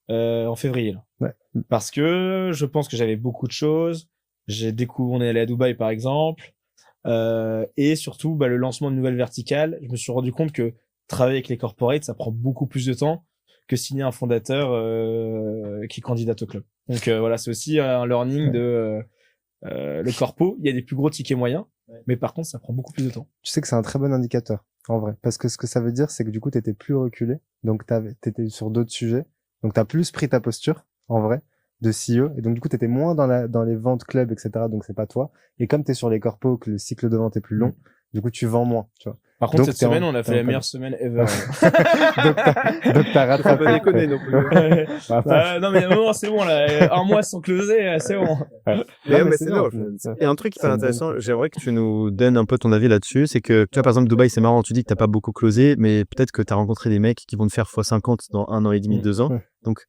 en février, là. Ouais. Parce que je pense que j'avais beaucoup de choses. On est allé à Dubaï, par exemple. Et surtout, le lancement de nouvelles verticales. Je me suis rendu compte que travailler avec les corporates, ça prend beaucoup plus de temps que signer un fondateur, qui candidate au club. Donc, voilà, c'est aussi un learning de, le corpo. Il y a des plus gros tickets moyens. Mais par contre, ça prend beaucoup plus de temps. Tu sais que c'est un très bon indicateur, en vrai. Parce que ce que ça veut dire, c'est que du coup, t'étais plus reculé. Donc, t'étais sur d'autres sujets. Donc, t'as plus pris ta posture, en vrai, de CEO. Et donc, du coup, t'étais moins dans les ventes club, etc. Donc, c'est pas toi. Et comme t'es sur les corpos, que le cycle de vente est plus long, du coup, tu vends moins, tu vois. Par contre, cette semaine, on a fait la meilleure semaine ever. donc, t'as rattrapé. Pas déconner non plus. Non, mais à un moment, c'est bon, là. 1 mois sans closer, c'est bon. Mais c'est non. Et un truc hyper intéressant, j'aimerais que tu nous donnes un peu ton avis là-dessus, c'est que, tu vois, par exemple, Dubaï, c'est marrant, tu dis que t'as pas beaucoup closé, mais peut-être que t'as rencontré des mecs qui vont te faire x50 dans 1 an et demi, 2 ans. Donc,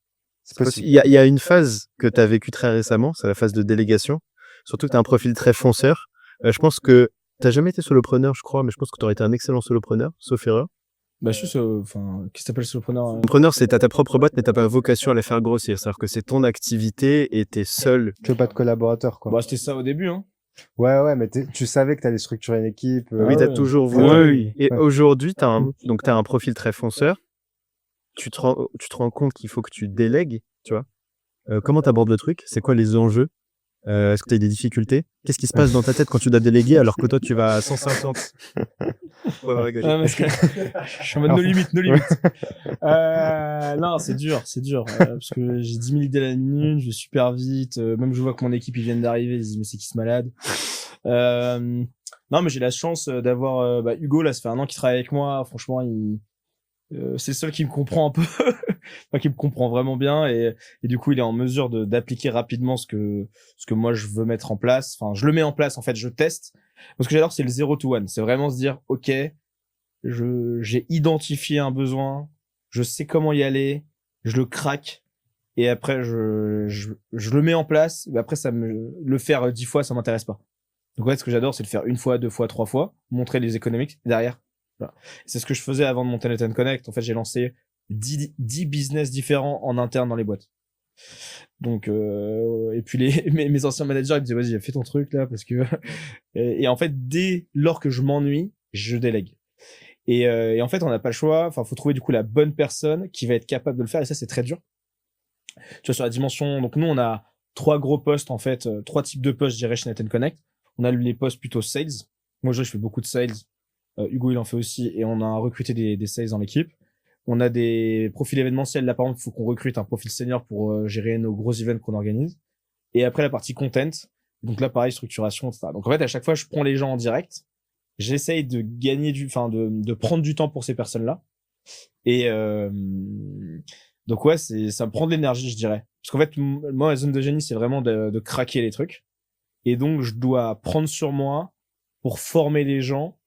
il y a une phase que t'as vécue très récemment, c'est la phase de délégation. Surtout que t'as un profil très fonceur. Je pense que t'as jamais été solopreneur, je crois, mais je pense que t'aurais été un excellent solopreneur, sauf erreur. Je suis qu'est-ce que t'appelles solopreneur? Solopreneur, c'est t'as ta propre boîte, mais t'as pas vocation à la faire grossir. C'est-à-dire que c'est ton activité et t'es seul. Tu veux pas de collaborateur, quoi. C'était ça au début, hein. Ouais, mais tu savais que t'allais structurer une équipe. Oui, t'as toujours voulu. Oui. Et aujourd'hui, t'as un profil très fonceur. Tu te rends compte qu'il faut que tu délègues, tu vois. comment t'abordes le truc? C'est quoi les enjeux? Est-ce que tu as des difficultés? Qu'est-ce qui se passe dans ta tête quand tu dois déléguer alors que toi tu vas à 150? Ouais, ouais, rigoler. Ah, parce que je suis en mode no limite, no limite. Non, c'est dur, parce que j'ai 10 000 idées à la minute, je vais super vite, même je vois que mon équipe, ils viennent d'arriver, ils se disent, mais c'est qui ce malade? Non, mais j'ai la chance d'avoir, Hugo, là, ça fait 1 an qu'il travaille avec moi, franchement, c'est le seul qui me comprend un peu, enfin, qui me comprend vraiment bien, et du coup, il est en mesure d'appliquer rapidement ce que moi je veux mettre en place. Enfin, je le mets en place, en fait, je teste. Ce que j'adore, c'est le 0 to 1. C'est vraiment se dire, OK, j'ai identifié un besoin, je sais comment y aller, je le craque, et après, je le mets en place. Mais après, le faire 10 fois, ça m'intéresse pas. Donc, ouais, ce que j'adore, c'est le faire 1 fois, 2 fois, 3 fois, montrer les économiques derrière. Voilà. C'est ce que je faisais avant de monter Net Connect. En fait, j'ai lancé 10 business différents en interne dans les boîtes. Donc, et puis mes anciens managers, ils me disaient, vas-y, fais ton truc, là, parce que, et en fait, dès lors que je m'ennuie, je délègue. Et en fait, on n'a pas le choix. Enfin, faut trouver, du coup, la bonne personne qui va être capable de le faire. Et ça, c'est très dur. Tu vois, sur la dimension, donc nous, on a 3 gros postes, en fait, 3 types de postes, je dirais, chez Net Connect. On a les postes plutôt sales. Moi, je fais beaucoup de sales. Hugo, il en fait aussi, et on a recruté des sales dans l'équipe. On a des profils événementiels. Là, par exemple, il faut qu'on recrute un profil senior pour gérer nos gros events qu'on organise. Et après, la partie content. Donc là, pareil, structuration, etc. Donc en fait, à chaque fois, je prends les gens en direct. J'essaye de gagner de prendre du temps pour ces personnes-là. Et donc ouais, ça me prend de l'énergie, je dirais. Parce qu'en fait, moi, la zone de génie, c'est vraiment de craquer les trucs. Et donc, je dois prendre sur moi pour former les gens,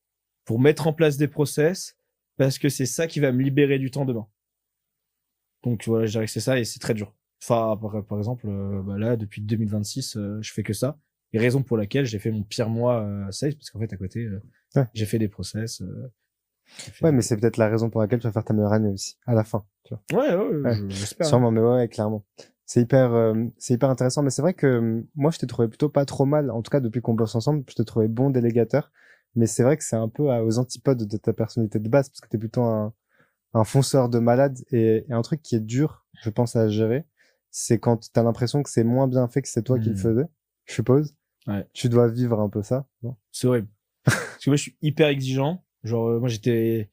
pour mettre en place des process, parce que c'est ça qui va me libérer du temps demain. Donc voilà, je dirais que c'est ça, et c'est très dur. Enfin, par exemple, là, depuis 2026, je fais que ça. Et raison pour laquelle j'ai fait mon pire mois sales, parce qu'en fait, à côté, Ouais. j'ai fait des process. Ouais, mais c'est peut-être la raison pour laquelle tu vas faire ta meilleure année aussi, à la fin, tu vois. Ouais. J'espère. Sûrement, mais ouais, clairement. C'est hyper intéressant, mais c'est vrai que moi, je t'ai trouvé plutôt pas trop mal. En tout cas, depuis qu'on bosse ensemble, je t'ai trouvé bon délégateur. Mais c'est vrai que c'est un peu aux antipodes de ta personnalité de base, parce que t'es plutôt un fonceur de malade, et un truc qui est dur, je pense, à gérer, c'est quand t'as l'impression que c'est moins bien fait que c'est toi qui le faisais, je suppose. Ouais. Tu dois vivre un peu ça, non? C'est horrible. Parce que moi, je suis hyper exigeant. Genre, moi, j'ai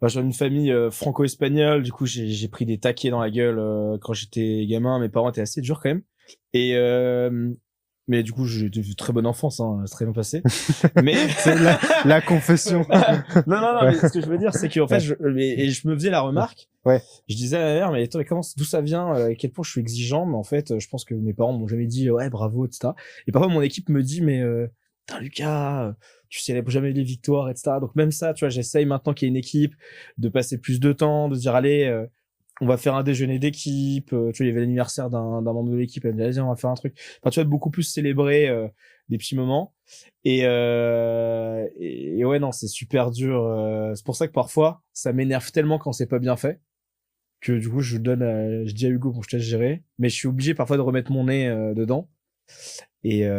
une famille franco-espagnole. Du coup, j'ai pris des taquets dans la gueule quand j'étais gamin. Mes parents étaient assez durs quand même. Et mais du coup, j'ai eu une très bonne enfance, hein, c'est très bien passé. Mais c'est la confession. non, Ouais. mais ce que je veux dire, c'est qu'en fait, je me faisais la remarque. Ouais. Je disais à ma mère, mais attends, d'où ça vient, à quel point je suis exigeant, mais en fait, je pense que mes parents m'ont jamais dit, ouais, bravo, etc. Et parfois, mon équipe me dit, mais, putain, Lucas, tu célèbres jamais les victoires, etc. Donc même ça, tu vois, j'essaye maintenant qu'il y ait une équipe, de passer plus de temps, de dire, allez, on va faire un déjeuner d'équipe, tu vois, il y avait l'anniversaire d'un membre de l'équipe, elle me dit, vas-y, on va faire un truc. Enfin, tu vois, beaucoup plus célébrer des petits moments. Et ouais, non, c'est super dur. C'est pour ça que parfois, ça m'énerve tellement quand c'est pas bien fait, que du coup, je dis à Hugo, bon, je te laisse gérer, mais je suis obligé parfois de remettre mon nez dedans. Et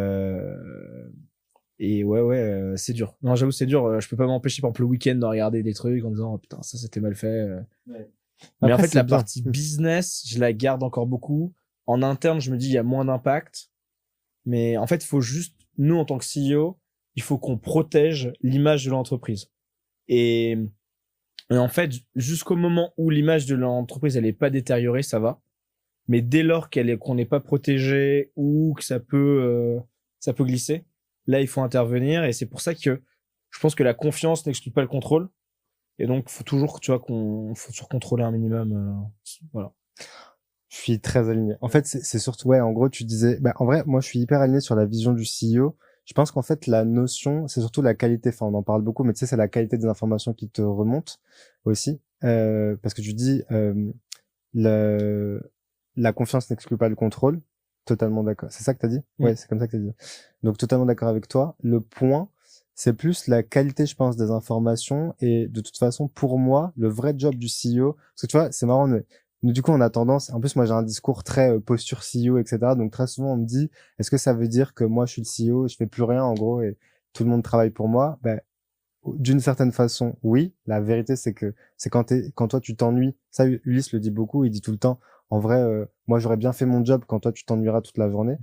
ouais, c'est dur. Non, j'avoue, c'est dur. Je peux pas m'empêcher, par exemple, le week-end de regarder des trucs en disant, oh, putain, ça, c'était mal fait. Ouais. Mais Après, en fait, la bien. partie business, je la garde encore beaucoup. En interne, je me dis, il y a moins d'impact. Mais en fait, il faut juste, nous, en tant que CEO, il faut qu'on protège l'image de l'entreprise. Et en fait, jusqu'au moment où l'image de l'entreprise, elle est pas détériorée, ça va. Mais dès lors qu'on n'est pas protégé ou que ça peut glisser, là, il faut intervenir. Et c'est pour ça que je pense que la confiance n'exclut pas le contrôle. Et donc, faut toujours, tu vois, faut toujours contrôler un minimum. Voilà. Je suis très aligné. En fait, c'est surtout, ouais, en gros, tu disais, en vrai, moi, je suis hyper aligné sur la vision du CEO. Je pense qu'en fait, la notion, c'est surtout la qualité. Enfin, on en parle beaucoup, mais tu sais, c'est la qualité des informations qui te remontent aussi. Parce que tu dis, la confiance n'exclut pas le contrôle. Totalement d'accord. C'est ça que t'as dit? Ouais, c'est comme ça que t'as dit. Donc, totalement d'accord avec toi. Le point, c'est plus la qualité, je pense, des informations. Et de toute façon, pour moi, le vrai job du CEO, parce que tu vois, c'est marrant, du coup, on a tendance, en plus, moi, j'ai un discours très posture CEO, etc. Donc, très souvent, on me dit, est-ce que ça veut dire que moi, je suis le CEO, je fais plus rien, en gros, et tout le monde travaille pour moi? D'une certaine façon, oui. La vérité, c'est que c'est quand toi, tu t'ennuies. Ça, Ulysse le dit beaucoup. Il dit tout le temps, en vrai, moi, j'aurais bien fait mon job quand toi, tu t'ennuieras toute la journée.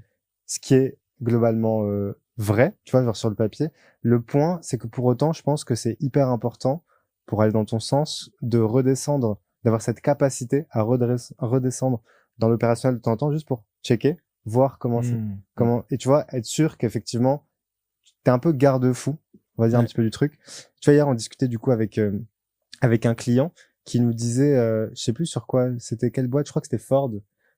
Ce qui est globalement vrai, tu vois, genre sur le papier. Le point, c'est que pour autant, je pense que c'est hyper important pour aller dans ton sens de redescendre, d'avoir cette capacité à redescendre dans l'opérationnel de temps en temps juste pour checker, voir comment c'est, et tu vois, être sûr qu'effectivement, t'es un peu garde-fou, on va dire un petit peu du truc. Tu vois, hier, on discutait du coup avec un client qui nous disait, je sais plus sur quoi, c'était quelle boîte, je crois que c'était Ford.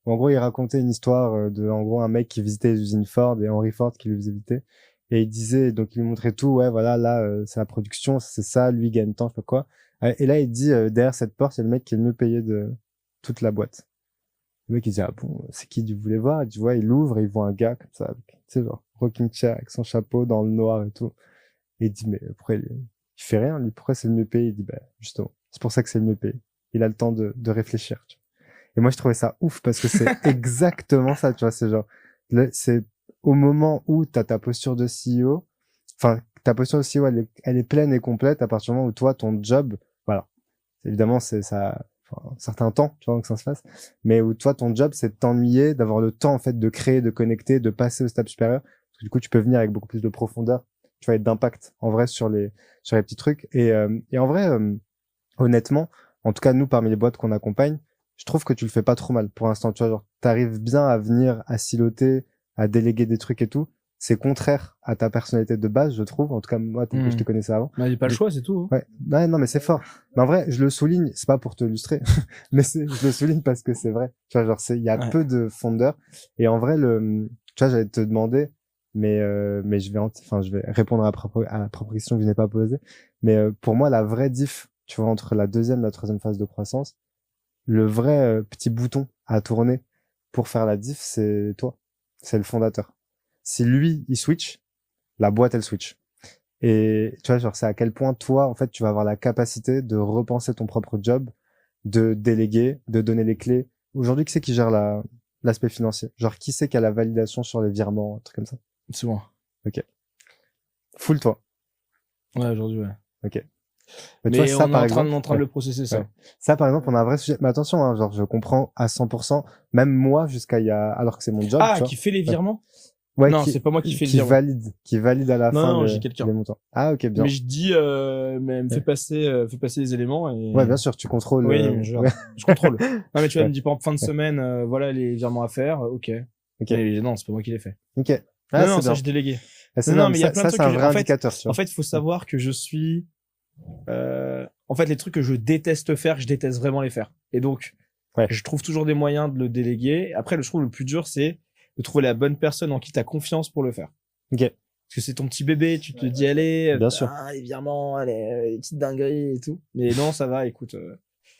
En gros, il racontait une histoire de, en gros, un mec qui visitait les usines Ford et Henry Ford qui le faisait visiter. Et il disait, donc il lui montrait tout, ouais, voilà, là, c'est la production, c'est ça, lui gagne tant, je sais pas quoi. Et là, il dit, derrière cette porte, c'est le mec qui est le mieux payé de toute la boîte. Le mec, il dit, ah bon, c'est qui tu voulais voir? Et tu vois, il ouvre et il voit un gars comme ça, avec, tu sais, genre, rocking chair, avec son chapeau dans le noir et tout. Et il dit, mais pourquoi il fait rien, lui, pourquoi c'est le mieux payé? Il dit, bah, justement, c'est pour ça que c'est le mieux payé. Il a le temps de réfléchir, tu vois. Et moi, je trouvais ça ouf parce que c'est exactement ça, tu vois, c'est genre, c'est au moment où t'as ta posture de CEO, enfin, ta posture de CEO, elle est pleine et complète à partir du moment où toi, ton job, voilà. Évidemment, c'est ça, enfin, un certain temps, tu vois, que ça se fasse. Mais où toi, ton job, c'est de t'ennuyer, d'avoir le temps, en fait, de créer, de connecter, de passer au stade supérieur. Parce que du coup, tu peux venir avec beaucoup plus de profondeur, tu vois, et d'impact, en vrai, sur les petits trucs. Et en vrai, honnêtement, en tout cas, nous, parmi les boîtes qu'on accompagne, je trouve que tu le fais pas trop mal pour l'instant. Tu vois, genre, t'arrives bien à venir, à siloter, à déléguer des trucs et tout. C'est contraire à ta personnalité de base, je trouve. En tout cas, moi, tel que je te connaissais avant. Bah, il n'y a pas le choix, c'est tout. Ouais. Ouais, non, mais c'est fort. Mais en vrai, je le souligne, c'est pas pour te illustrer, mais je le souligne parce que c'est vrai. Tu vois, genre, il y a peu de fondeurs. Et en vrai, tu vois, j'allais te demander, mais je vais répondre à la propre question que je n'ai pas posée. Mais, pour moi, la vraie diff, tu vois, entre la deuxième et la troisième phase de croissance, le vrai petit bouton à tourner pour faire la diff, c'est toi. C'est le fondateur. Si lui, il switch, la boîte, elle switch. Et tu vois, genre, c'est à quel point toi, en fait, tu vas avoir la capacité de repenser ton propre job, de déléguer, de donner les clés. Aujourd'hui, qui c'est qui gère l'aspect financier? Genre, qui c'est qui a la validation sur les virements, un truc comme ça? C'est moi. Ok. Full toi. Ouais, aujourd'hui, ouais. Ok. Mais tu vois, ça, on est par en exemple, train de le processer, ça. ouais. Ça, par exemple, on a un vrai sujet. Mais attention, hein, genre, je comprends à 100%, même moi, alors que c'est mon job, tu Ah, vois. qui fait les virements? Ouais, Non, c'est pas moi qui fais le qui virement. valide à la Non, fin non, j'ai quelqu'un. les montants. Ah, ok, bien. Mais je dis, mais elle me fait passer les éléments et. Ouais, bien sûr, tu contrôles. Oui, Ouais. je contrôle. Non, mais tu vois, elle Ouais. me dit par exemple fin de semaine, voilà les virements à faire, ok. Ok. Mais non, c'est pas moi qui les fait. Ok. Ah, Non, c'est non, ça bien. j'ai délégué. Ah, c'est Non, bien. non, Mais mais il y a plein de ça, trucs c'est un que vrai en indicateur, tu vois. fait, il faut savoir que je suis, en fait, les trucs que je déteste faire, je déteste vraiment les faire. Et donc, Ouais. je trouve toujours des moyens de le déléguer. Après, je trouve le plus dur, c'est de trouver la bonne personne en qui tu as confiance pour le faire. Ok. Parce que c'est ton petit bébé, tu te dis, allez, Bien sûr. les virements, allez, les petites dingueries et tout. Mais non, ça va, écoute.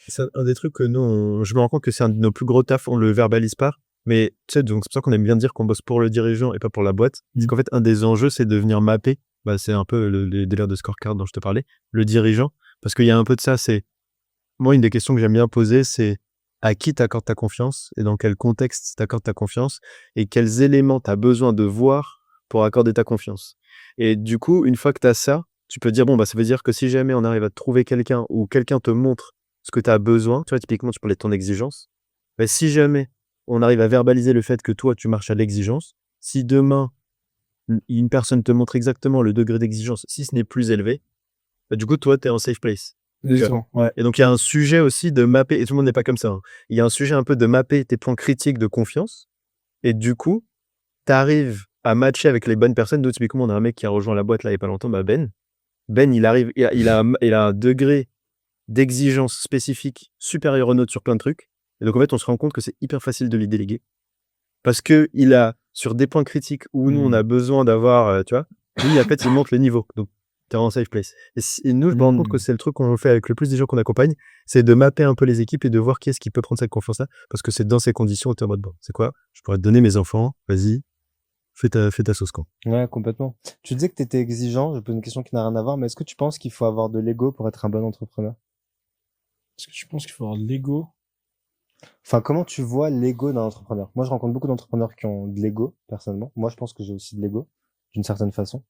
C'est un des trucs que nous, je me rends compte que c'est un de nos plus gros tafs, on le verbalise pas. Mais tu sais, donc c'est pour ça qu'on aime bien dire qu'on bosse pour le dirigeant et pas pour la boîte. C'est qu'en fait, un des enjeux, c'est de venir mapper. Bah, c'est un peu les délires de scorecard dont je te parlais. Le dirigeant. Parce qu'il y a un peu de ça, moi, une des questions que j'aime bien poser, c'est à qui t'accordes ta confiance et dans quel contexte t'accordes ta confiance et quels éléments t'as besoin de voir pour accorder ta confiance. Et du coup, une fois que t'as ça, tu peux dire, bon, bah, ça veut dire que si jamais on arrive à trouver quelqu'un ou quelqu'un te montre ce que tu as besoin, tu vois, typiquement, tu parlais de ton exigence, bah, si jamais on arrive à verbaliser le fait que toi, tu marches à l'exigence, si demain, une personne te montre exactement le degré d'exigence, si ce n'est plus élevé, bah, du coup, toi, tu es en safe place. Exactement. Ouais. Et donc, il y a un sujet aussi de mapper, et tout le monde n'est pas comme ça, hein. Il y a un sujet un peu de mapper tes points critiques de confiance. Et du coup, tu arrives à matcher avec les bonnes personnes. Nous, typiquement, on a un mec qui a rejoint la boîte là il n'y a pas longtemps, bah Ben. Ben, il arrive, il a un degré d'exigence spécifique supérieur au nôtre sur plein de trucs. Et donc, en fait, on se rend compte que c'est hyper facile de lui déléguer. Parce que il a, sur des points critiques où nous, on a besoin d'avoir, tu vois, lui, en fait, il monte le niveau. Donc, t'es en safe place. Et nous, je me rends compte que c'est le truc qu'on fait avec le plus des gens qu'on accompagne, c'est de mapper un peu les équipes et de voir qui est-ce qui peut prendre cette confiance-là. Parce que c'est dans ces conditions où t'es en mode, bon, c'est quoi? Je pourrais te donner mes enfants, vas-y, fais ta sauce, quoi. Ouais, complètement. Tu disais que tu étais exigeant. Je pose une question qui n'a rien à voir, mais est-ce que tu penses qu'il faut avoir de l'ego pour être un bon entrepreneur? Est-ce que tu penses qu'il faut avoir de l'ego? Enfin, comment tu vois l'ego d'un entrepreneur? Moi, je rencontre beaucoup d'entrepreneurs qui ont de l'ego, personnellement. Moi, je pense que j'ai aussi de l'ego, d'une certaine façon.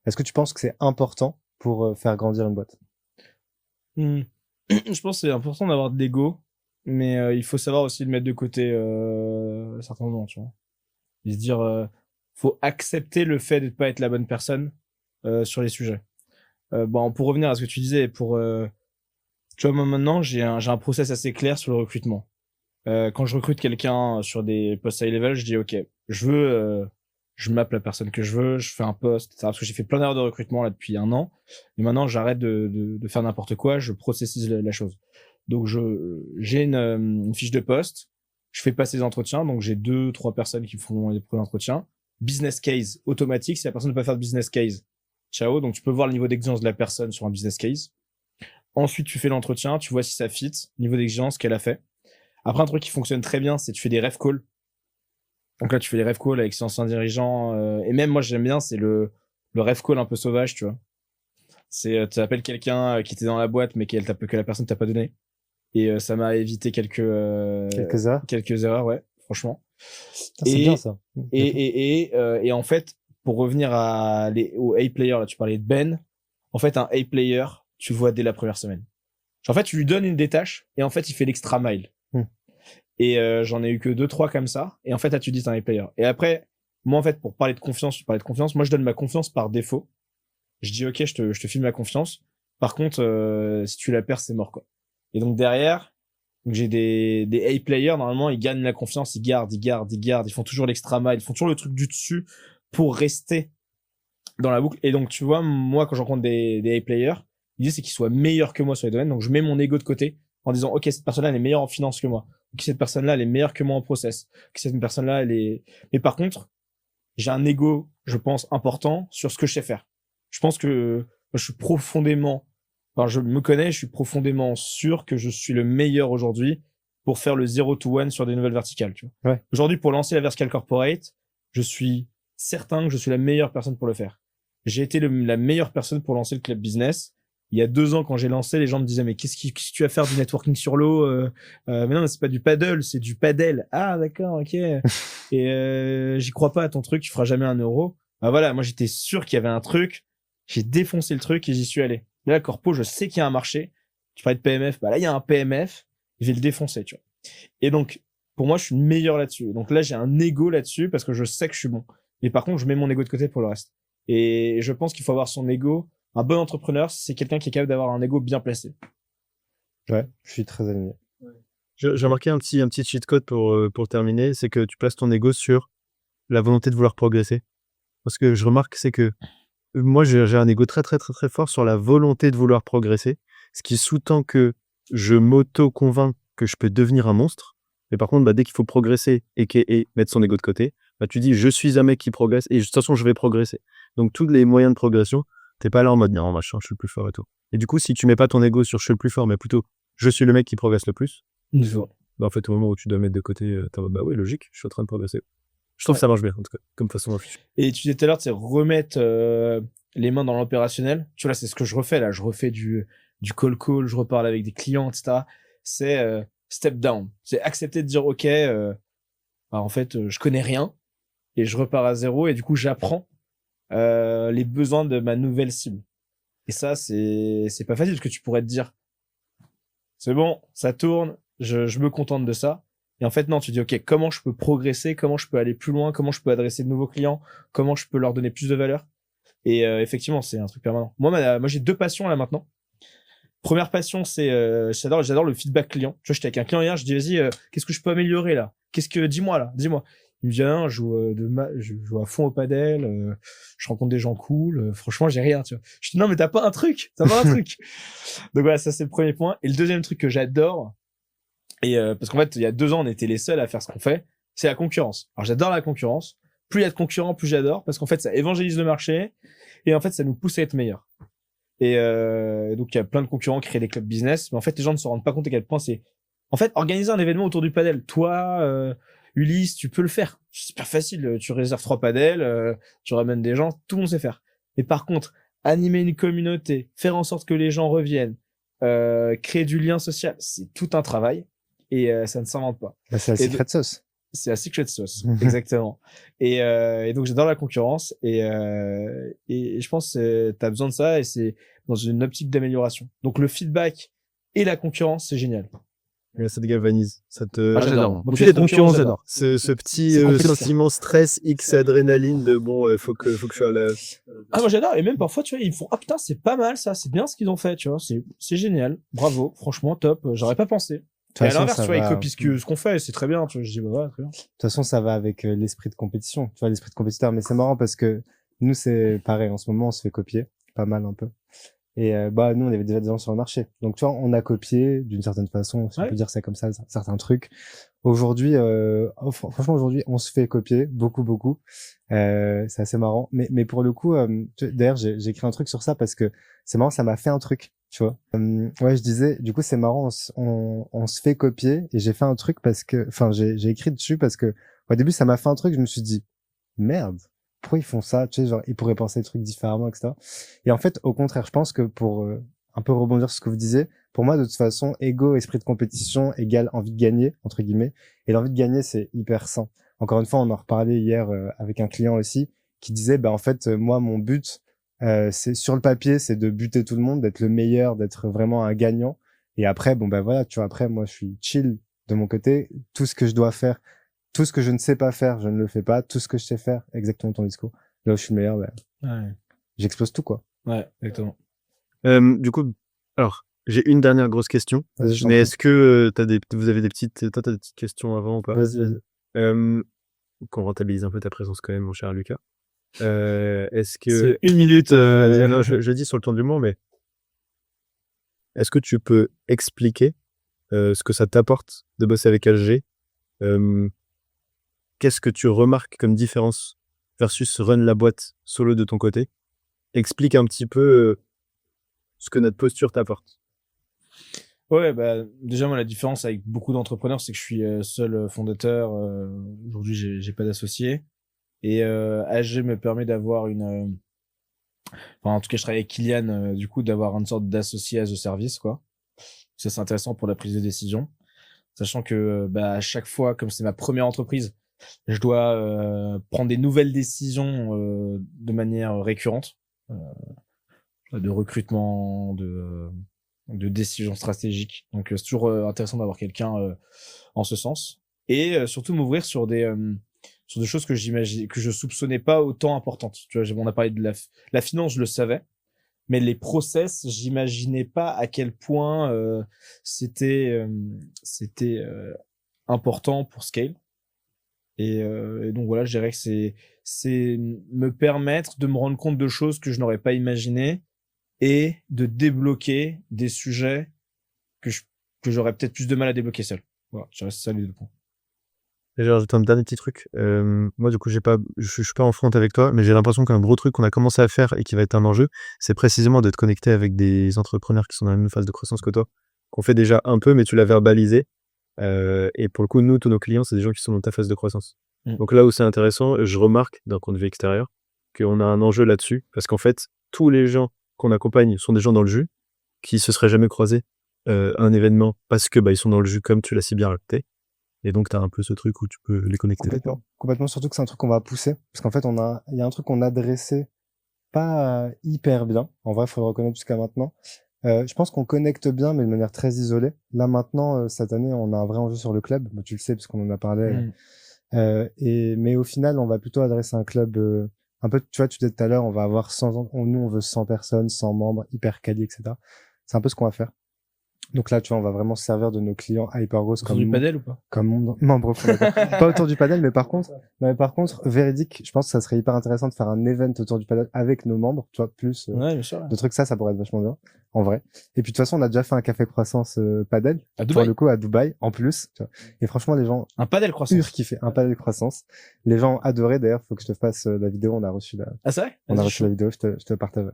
Est-ce que tu penses que c'est important pour faire grandir une boîte? Je pense que c'est important d'avoir de l'ego. mais il faut savoir aussi le mettre de côté à certains moments, tu vois. Et se dire, faut accepter le fait de ne pas être la bonne personne sur les sujets. Bon, pour revenir à ce que tu disais, tu vois, moi maintenant, j'ai un process assez clair sur le recrutement. Quand je recrute quelqu'un sur des postes high level, je dis ok, je mappe la personne que je veux, je fais un poste, etc. Parce que j'ai fait plein d'erreurs de recrutement là depuis 1 an, et maintenant j'arrête de faire n'importe quoi, je processise la chose. Donc j'ai une fiche de poste, je fais passer les entretiens, donc j'ai 2-3 personnes qui font les premiers entretiens. Business case automatique, si la personne ne peut pas faire de business case, ciao. Donc tu peux voir le niveau d'exigence de la personne sur un business case. Ensuite tu fais l'entretien, tu vois si ça fit, niveau d'exigence qu'elle a fait. Après, un truc qui fonctionne très bien, c'est tu fais des ref calls. Donc là, tu fais des ref calls avec ses anciens dirigeants. Et même moi, j'aime bien, c'est le ref call un peu sauvage, tu vois. C'est, tu appelles quelqu'un qui était dans la boîte, mais que la personne t'a pas donné. Et ça m'a évité quelques heures. quelques erreurs, ouais, franchement. C'est bien ça. Et en fait, pour revenir aux A-players, là, tu parlais de Ben. En fait, un A-player, tu le vois dès la première semaine. En fait, tu lui donnes des tâches et en fait, il fait l'extra mile. Et j'en ai eu que 2-3 comme ça. Et en fait, là, tu dis t'es un player. Et après, moi, en fait, pour parler de confiance, moi, je donne ma confiance par défaut. Je dis, ok, je te file ma confiance. Par contre, si tu la perds, c'est mort, quoi. Et donc, derrière, donc j'ai des A-players, normalement, ils gagnent la confiance, ils gardent. Ils font toujours l'extra mile, ils font toujours le truc du dessus pour rester dans la boucle. Et donc, tu vois, moi, quand je rencontre des A-players, l'idée, c'est qu'ils soient meilleurs que moi sur les domaines. Donc, je mets mon ego de côté en disant, ok, cette personne-là, elle est meilleure en finance que moi. Que cette personne-là, elle est meilleure que moi en process. Que cette personne-là, elle est... Mais par contre, j'ai un ego, je pense, important sur ce que je sais faire. Je pense que je suis profondément... Enfin, je me connais, je suis profondément sûr que je suis le meilleur aujourd'hui pour faire le 0 to 1 sur des nouvelles verticales. Tu vois. Ouais. Aujourd'hui, pour lancer la verticale corporate, je suis certain que je suis la meilleure personne pour le faire. J'ai été la meilleure personne pour lancer le club business. Il y a 2 ans, quand j'ai lancé, les gens me disaient, mais qu'est-ce que tu vas faire du networking sur l'eau? Mais non, c'est pas du paddle, c'est du padel. Ah, d'accord, ok. Et j'y crois pas à ton truc, tu feras jamais 1 euro. Bah voilà, moi j'étais sûr qu'il y avait un truc. J'ai défoncé le truc et j'y suis allé. Là, la corpo, je sais qu'il y a un marché. Tu parlais de PMF, bah là, il y a un PMF. Je vais le défoncer, tu vois. Et donc, pour moi, je suis le meilleur là-dessus. Donc là, j'ai un ego là-dessus parce que je sais que je suis bon. Mais par contre, je mets mon ego de côté pour le reste. Et je pense qu'il faut avoir son ego. Un bon entrepreneur, c'est quelqu'un qui est capable d'avoir un ego bien placé. Ouais, je suis très aligné. J'ai remarqué un petit cheat code pour terminer, c'est que tu places ton ego sur la volonté de vouloir progresser. Parce que je remarque, c'est que moi, j'ai un ego très, très, très, très fort sur la volonté de vouloir progresser, ce qui sous-tend que je m'auto-convainc que je peux devenir un monstre. Mais par contre, bah, dès qu'il faut progresser et mettre son ego de côté, bah, tu dis, je suis un mec qui progresse et de toute façon, je vais progresser. Donc, tous les moyens de progression, t'es pas là en mode, non, machin, je suis le plus fort et tout. Et du coup, si tu mets pas ton ego sur je suis le plus fort, mais plutôt, je suis le mec qui progresse le plus, bah, en fait, au moment où tu dois mettre de côté, t'es en mode, bah oui, logique, je suis en train de progresser. Je trouve que ça marche bien, en tout cas, comme façon de réfléchir. Et tu disais tout à l'heure, c'est remettre les mains dans l'opérationnel. Tu vois, là, c'est ce que je refais, là. Je refais du call, je reparle avec des clients, etc. C'est step down. C'est accepter de dire, OK, bah, en fait, je connais rien et je repars à zéro et du coup, j'apprends les besoins de ma nouvelle cible. Et ça, c'est pas facile parce que tu pourrais te dire, c'est bon, ça tourne, je me contente de ça. Et en fait, non, tu dis, OK, comment je peux progresser, comment je peux aller plus loin, comment je peux adresser de nouveaux clients, comment je peux leur donner plus de valeur. Et effectivement, c'est un truc permanent. Moi, j'ai 2 passions là maintenant. Première passion, c'est j'adore le feedback client. Tu vois, j'étais avec un client hier, je dis, vas-y, qu'est-ce que je peux améliorer là? Dis-moi. Il me dit, non, je joue à fond au padel, je rencontre des gens cool, franchement, j'ai rien, tu vois. Je dis, non, mais t'as pas un truc. Donc voilà, ça c'est le premier point. Et le deuxième truc que j'adore, et parce qu'en fait, il y a 2 ans, on était les seuls à faire ce qu'on fait, c'est la concurrence. Alors j'adore la concurrence. Plus il y a de concurrents, plus j'adore, parce qu'en fait, ça évangélise le marché, et en fait, ça nous pousse à être meilleurs. Et donc il y a plein de concurrents qui créent des clubs business, mais en fait, les gens ne se rendent pas compte à quel point c'est... En fait, organiser un événement autour du padel, toi, Ulysse, tu peux le faire. C'est super facile. Tu réserves 3 padels, tu ramènes des gens, tout le monde sait faire. Mais par contre, animer une communauté, faire en sorte que les gens reviennent, créer du lien social, c'est tout un travail et ça ne s'invente pas. Bah, c'est la secret sauce. C'est la secret sauce, exactement. Et donc j'adore la concurrence et je pense que t'as besoin de ça et c'est dans une optique d'amélioration. Donc le feedback et la concurrence, c'est génial. Mais ça te galvanise. Ça te... Ah, j'adore. Moi, Donc, puis les les concurrents, concurrents, j'adore. Ce petit C'est compétitif. sentiment stress, X adrénaline de faut que je sois là. Ah, moi j'adore. Et même parfois, tu vois, ils me font, ah putain, c'est pas mal ça, c'est bien ce qu'ils ont fait, tu vois, c'est génial. Bravo, franchement, top. J'aurais pas pensé. De toute Et à façon, l'inverse, ça tu vois, ils va. copient ce qu'on fait, et c'est très bien, tu vois. Je dis, bah ouais, très bien. De toute façon, ça va avec l'esprit de compétition, tu vois, l'esprit de compétiteur. Mais c'est marrant parce que nous, c'est pareil. En ce moment, on se fait copier, pas mal un peu. Et bah nous, on avait déjà des gens sur le marché. Donc tu vois, on a copié d'une certaine façon, si on Ouais. peut dire ça comme ça, certains trucs. Aujourd'hui, franchement, aujourd'hui, on se fait copier beaucoup. C'est assez marrant. Mais pour le coup, d'ailleurs, j'ai écrit un truc sur ça parce que c'est marrant, ça m'a fait un truc, tu vois. Ouais, je disais, du coup, c'est marrant, on se fait copier et j'ai fait un truc parce que, enfin, j'ai écrit dessus parce que au début, ça m'a fait un truc, je me suis dit, merde, pourquoi ils font ça? Tu sais, genre, ils pourraient penser des trucs différemment, etc. Et en fait, au contraire, je pense que pour un peu rebondir sur ce que vous disiez, pour moi, de toute façon, ego, esprit de compétition égale envie de gagner, entre guillemets. Et l'envie de gagner, c'est hyper sain. Encore une fois, on en reparlait hier avec un client aussi qui disait, bah en fait, moi, mon but, c'est sur le papier, c'est de buter tout le monde, d'être le meilleur, d'être vraiment un gagnant. Et après, bon ben voilà, tu vois, après, moi, je suis chill de mon côté. Tout ce que je dois faire, tout ce que je ne sais pas faire, je ne le fais pas. Tout ce que je sais faire, exactement ton discours. Là où je suis le meilleur, ben, Ouais, j'explose tout, quoi. ouais, exactement. Du coup, alors, j'ai une dernière grosse question. Vas-y, je t'en Mais prie. est-ce que vous avez toi, t'as des petites questions avant ou pas? Vas-y. Qu'on rentabilise un peu ta présence quand même, mon cher Lucas. Est-ce que C'est- une minute, non, je dis sur le temps du moment, mais est-ce que tu peux expliquer ce que ça t'apporte de bosser avec HG? Qu'est-ce que tu remarques comme différence versus run la boîte solo de ton côté? Explique un petit peu ce que notre posture t'apporte. Ouais, bah, déjà, moi, la différence avec beaucoup d'entrepreneurs, c'est que je suis seul fondateur. Aujourd'hui, j'ai pas d'associé. Et AG me permet d'avoir enfin, en tout cas, je travaille avec Kylian, du coup, d'avoir une sorte d'associé as a service, quoi. Ça, c'est intéressant pour la prise de décision. Sachant que, bah, à chaque fois, comme c'est ma première entreprise, je dois prendre des nouvelles décisions de manière récurrente, de recrutement, de décisions stratégiques. Donc, c'est toujours intéressant d'avoir quelqu'un en ce sens. Et surtout m'ouvrir sur des choses que j'imagine, que je soupçonnais pas autant importantes. Tu vois, on a parlé de la finance, je le savais. Mais les process, j'imaginais pas à quel point c'était important pour Scale. Et donc voilà, je dirais que c'est me permettre de me rendre compte de choses que je n'aurais pas imaginées et de débloquer des sujets que j'aurais peut-être plus de mal à débloquer seul. Voilà, je dirais que c'est ça les deux points. Et j'ai rajouté un dernier petit truc. Moi, du coup, je suis pas en front avec toi, mais j'ai l'impression qu'un gros truc qu'on a commencé à faire et qui va être un enjeu, c'est précisément d'être connecté avec des entrepreneurs qui sont dans la même phase de croissance que toi, qu'on fait déjà un peu, mais tu l'as verbalisé. Et pour le coup, nous, tous nos clients, c'est des gens qui sont dans ta phase de croissance. Mm. Donc là où c'est intéressant, je remarque d'un point de vue extérieur qu'on a un enjeu là-dessus, parce qu'en fait, tous les gens qu'on accompagne sont des gens dans le jus, qui se seraient jamais croisés à un événement parce que bah, ils sont dans le jus comme tu l'as si bien raconté. Et donc, tu as un peu ce truc où tu peux les connecter. Complètement, surtout que c'est un truc qu'on va pousser. Parce qu'en fait, il y a un truc qu'on a dressé pas hyper bien. En vrai, faut le reconnaître jusqu'à maintenant. Je pense qu'on connecte bien, mais de manière très isolée. Là, maintenant, cette année, on a un vrai enjeu sur le club. Bah, tu le sais, parce qu'on en a parlé. Mais au final, on va plutôt adresser un club, un peu, tu vois, tu disais tout à l'heure, on va avoir nous, on veut 100 personnes, 100 membres, hyper quali, etc. C'est un peu ce qu'on va faire. Donc là, tu vois, on va vraiment se servir de nos clients Hypergrowth Autour du padel ou pas? comme membre fondateur. Pas autour du padel, mais par contre, véridique, je pense que ça serait hyper intéressant de faire un event autour du padel avec nos membres, tu vois, plus Ouais, bien sûr. Ouais. de trucs, ça pourrait être vachement bien, en vrai. Et puis de toute façon, on a déjà fait un café croissance padel, À pour Dubaï. le coup, à Dubaï, en plus. Tu vois. Et franchement, les gens Un padel croissance. qui fait un padel croissance. Les gens ont adoré, d'ailleurs, faut que je te fasse la vidéo, on a reçu Ah, c'est vrai? on a Vas-y, reçu chaud. la vidéo, je te partage.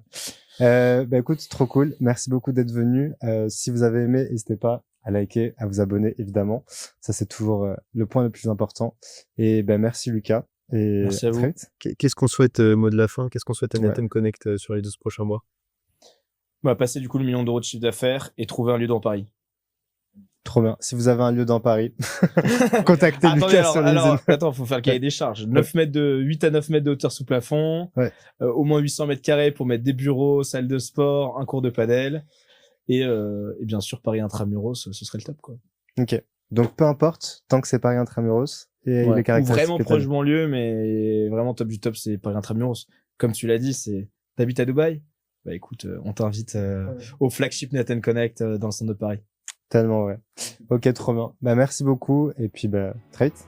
Bah écoute, trop cool. Merci beaucoup d'être venu. Si vous avez aimé, n'hésitez pas à liker, à vous abonner, évidemment. Ça, c'est toujours le point le plus important. Et ben merci Lucas. Et Merci à vous. très vite. Qu'est-ce qu'on souhaite, mot de la fin? Qu'est-ce qu'on souhaite à Ouais. Nathan Connect sur les 12 prochains mois? On va passer du coup le 1 million d'euros de chiffre d'affaires et trouver un lieu dans Paris. Trop bien. Si vous avez un lieu dans Paris, contactez Attendez, Lucas sur LinkedIn. attends, faut faire le cahier des charges. 8 à 9 mètres de hauteur sous plafond. Ouais. Au moins 800 mètres carrés pour mettre des bureaux, salle de sport, un cours de padel. Et bien sûr, Paris intramuros, ce serait le top, quoi. Ok. Donc, peu importe, tant que c'est Paris Intramuros et Ouais. les Ou caractéristiques vraiment que t'as proche dit. banlieue, mais vraiment top du top, c'est Paris Intramuros. Comme tu l'as dit, t'habites à Dubaï? Bah écoute, on t'invite au flagship Nathan Connect dans le centre de Paris. Tellement vrai. Ok, trop bien. Bah, merci beaucoup. Et puis, bah, très vite.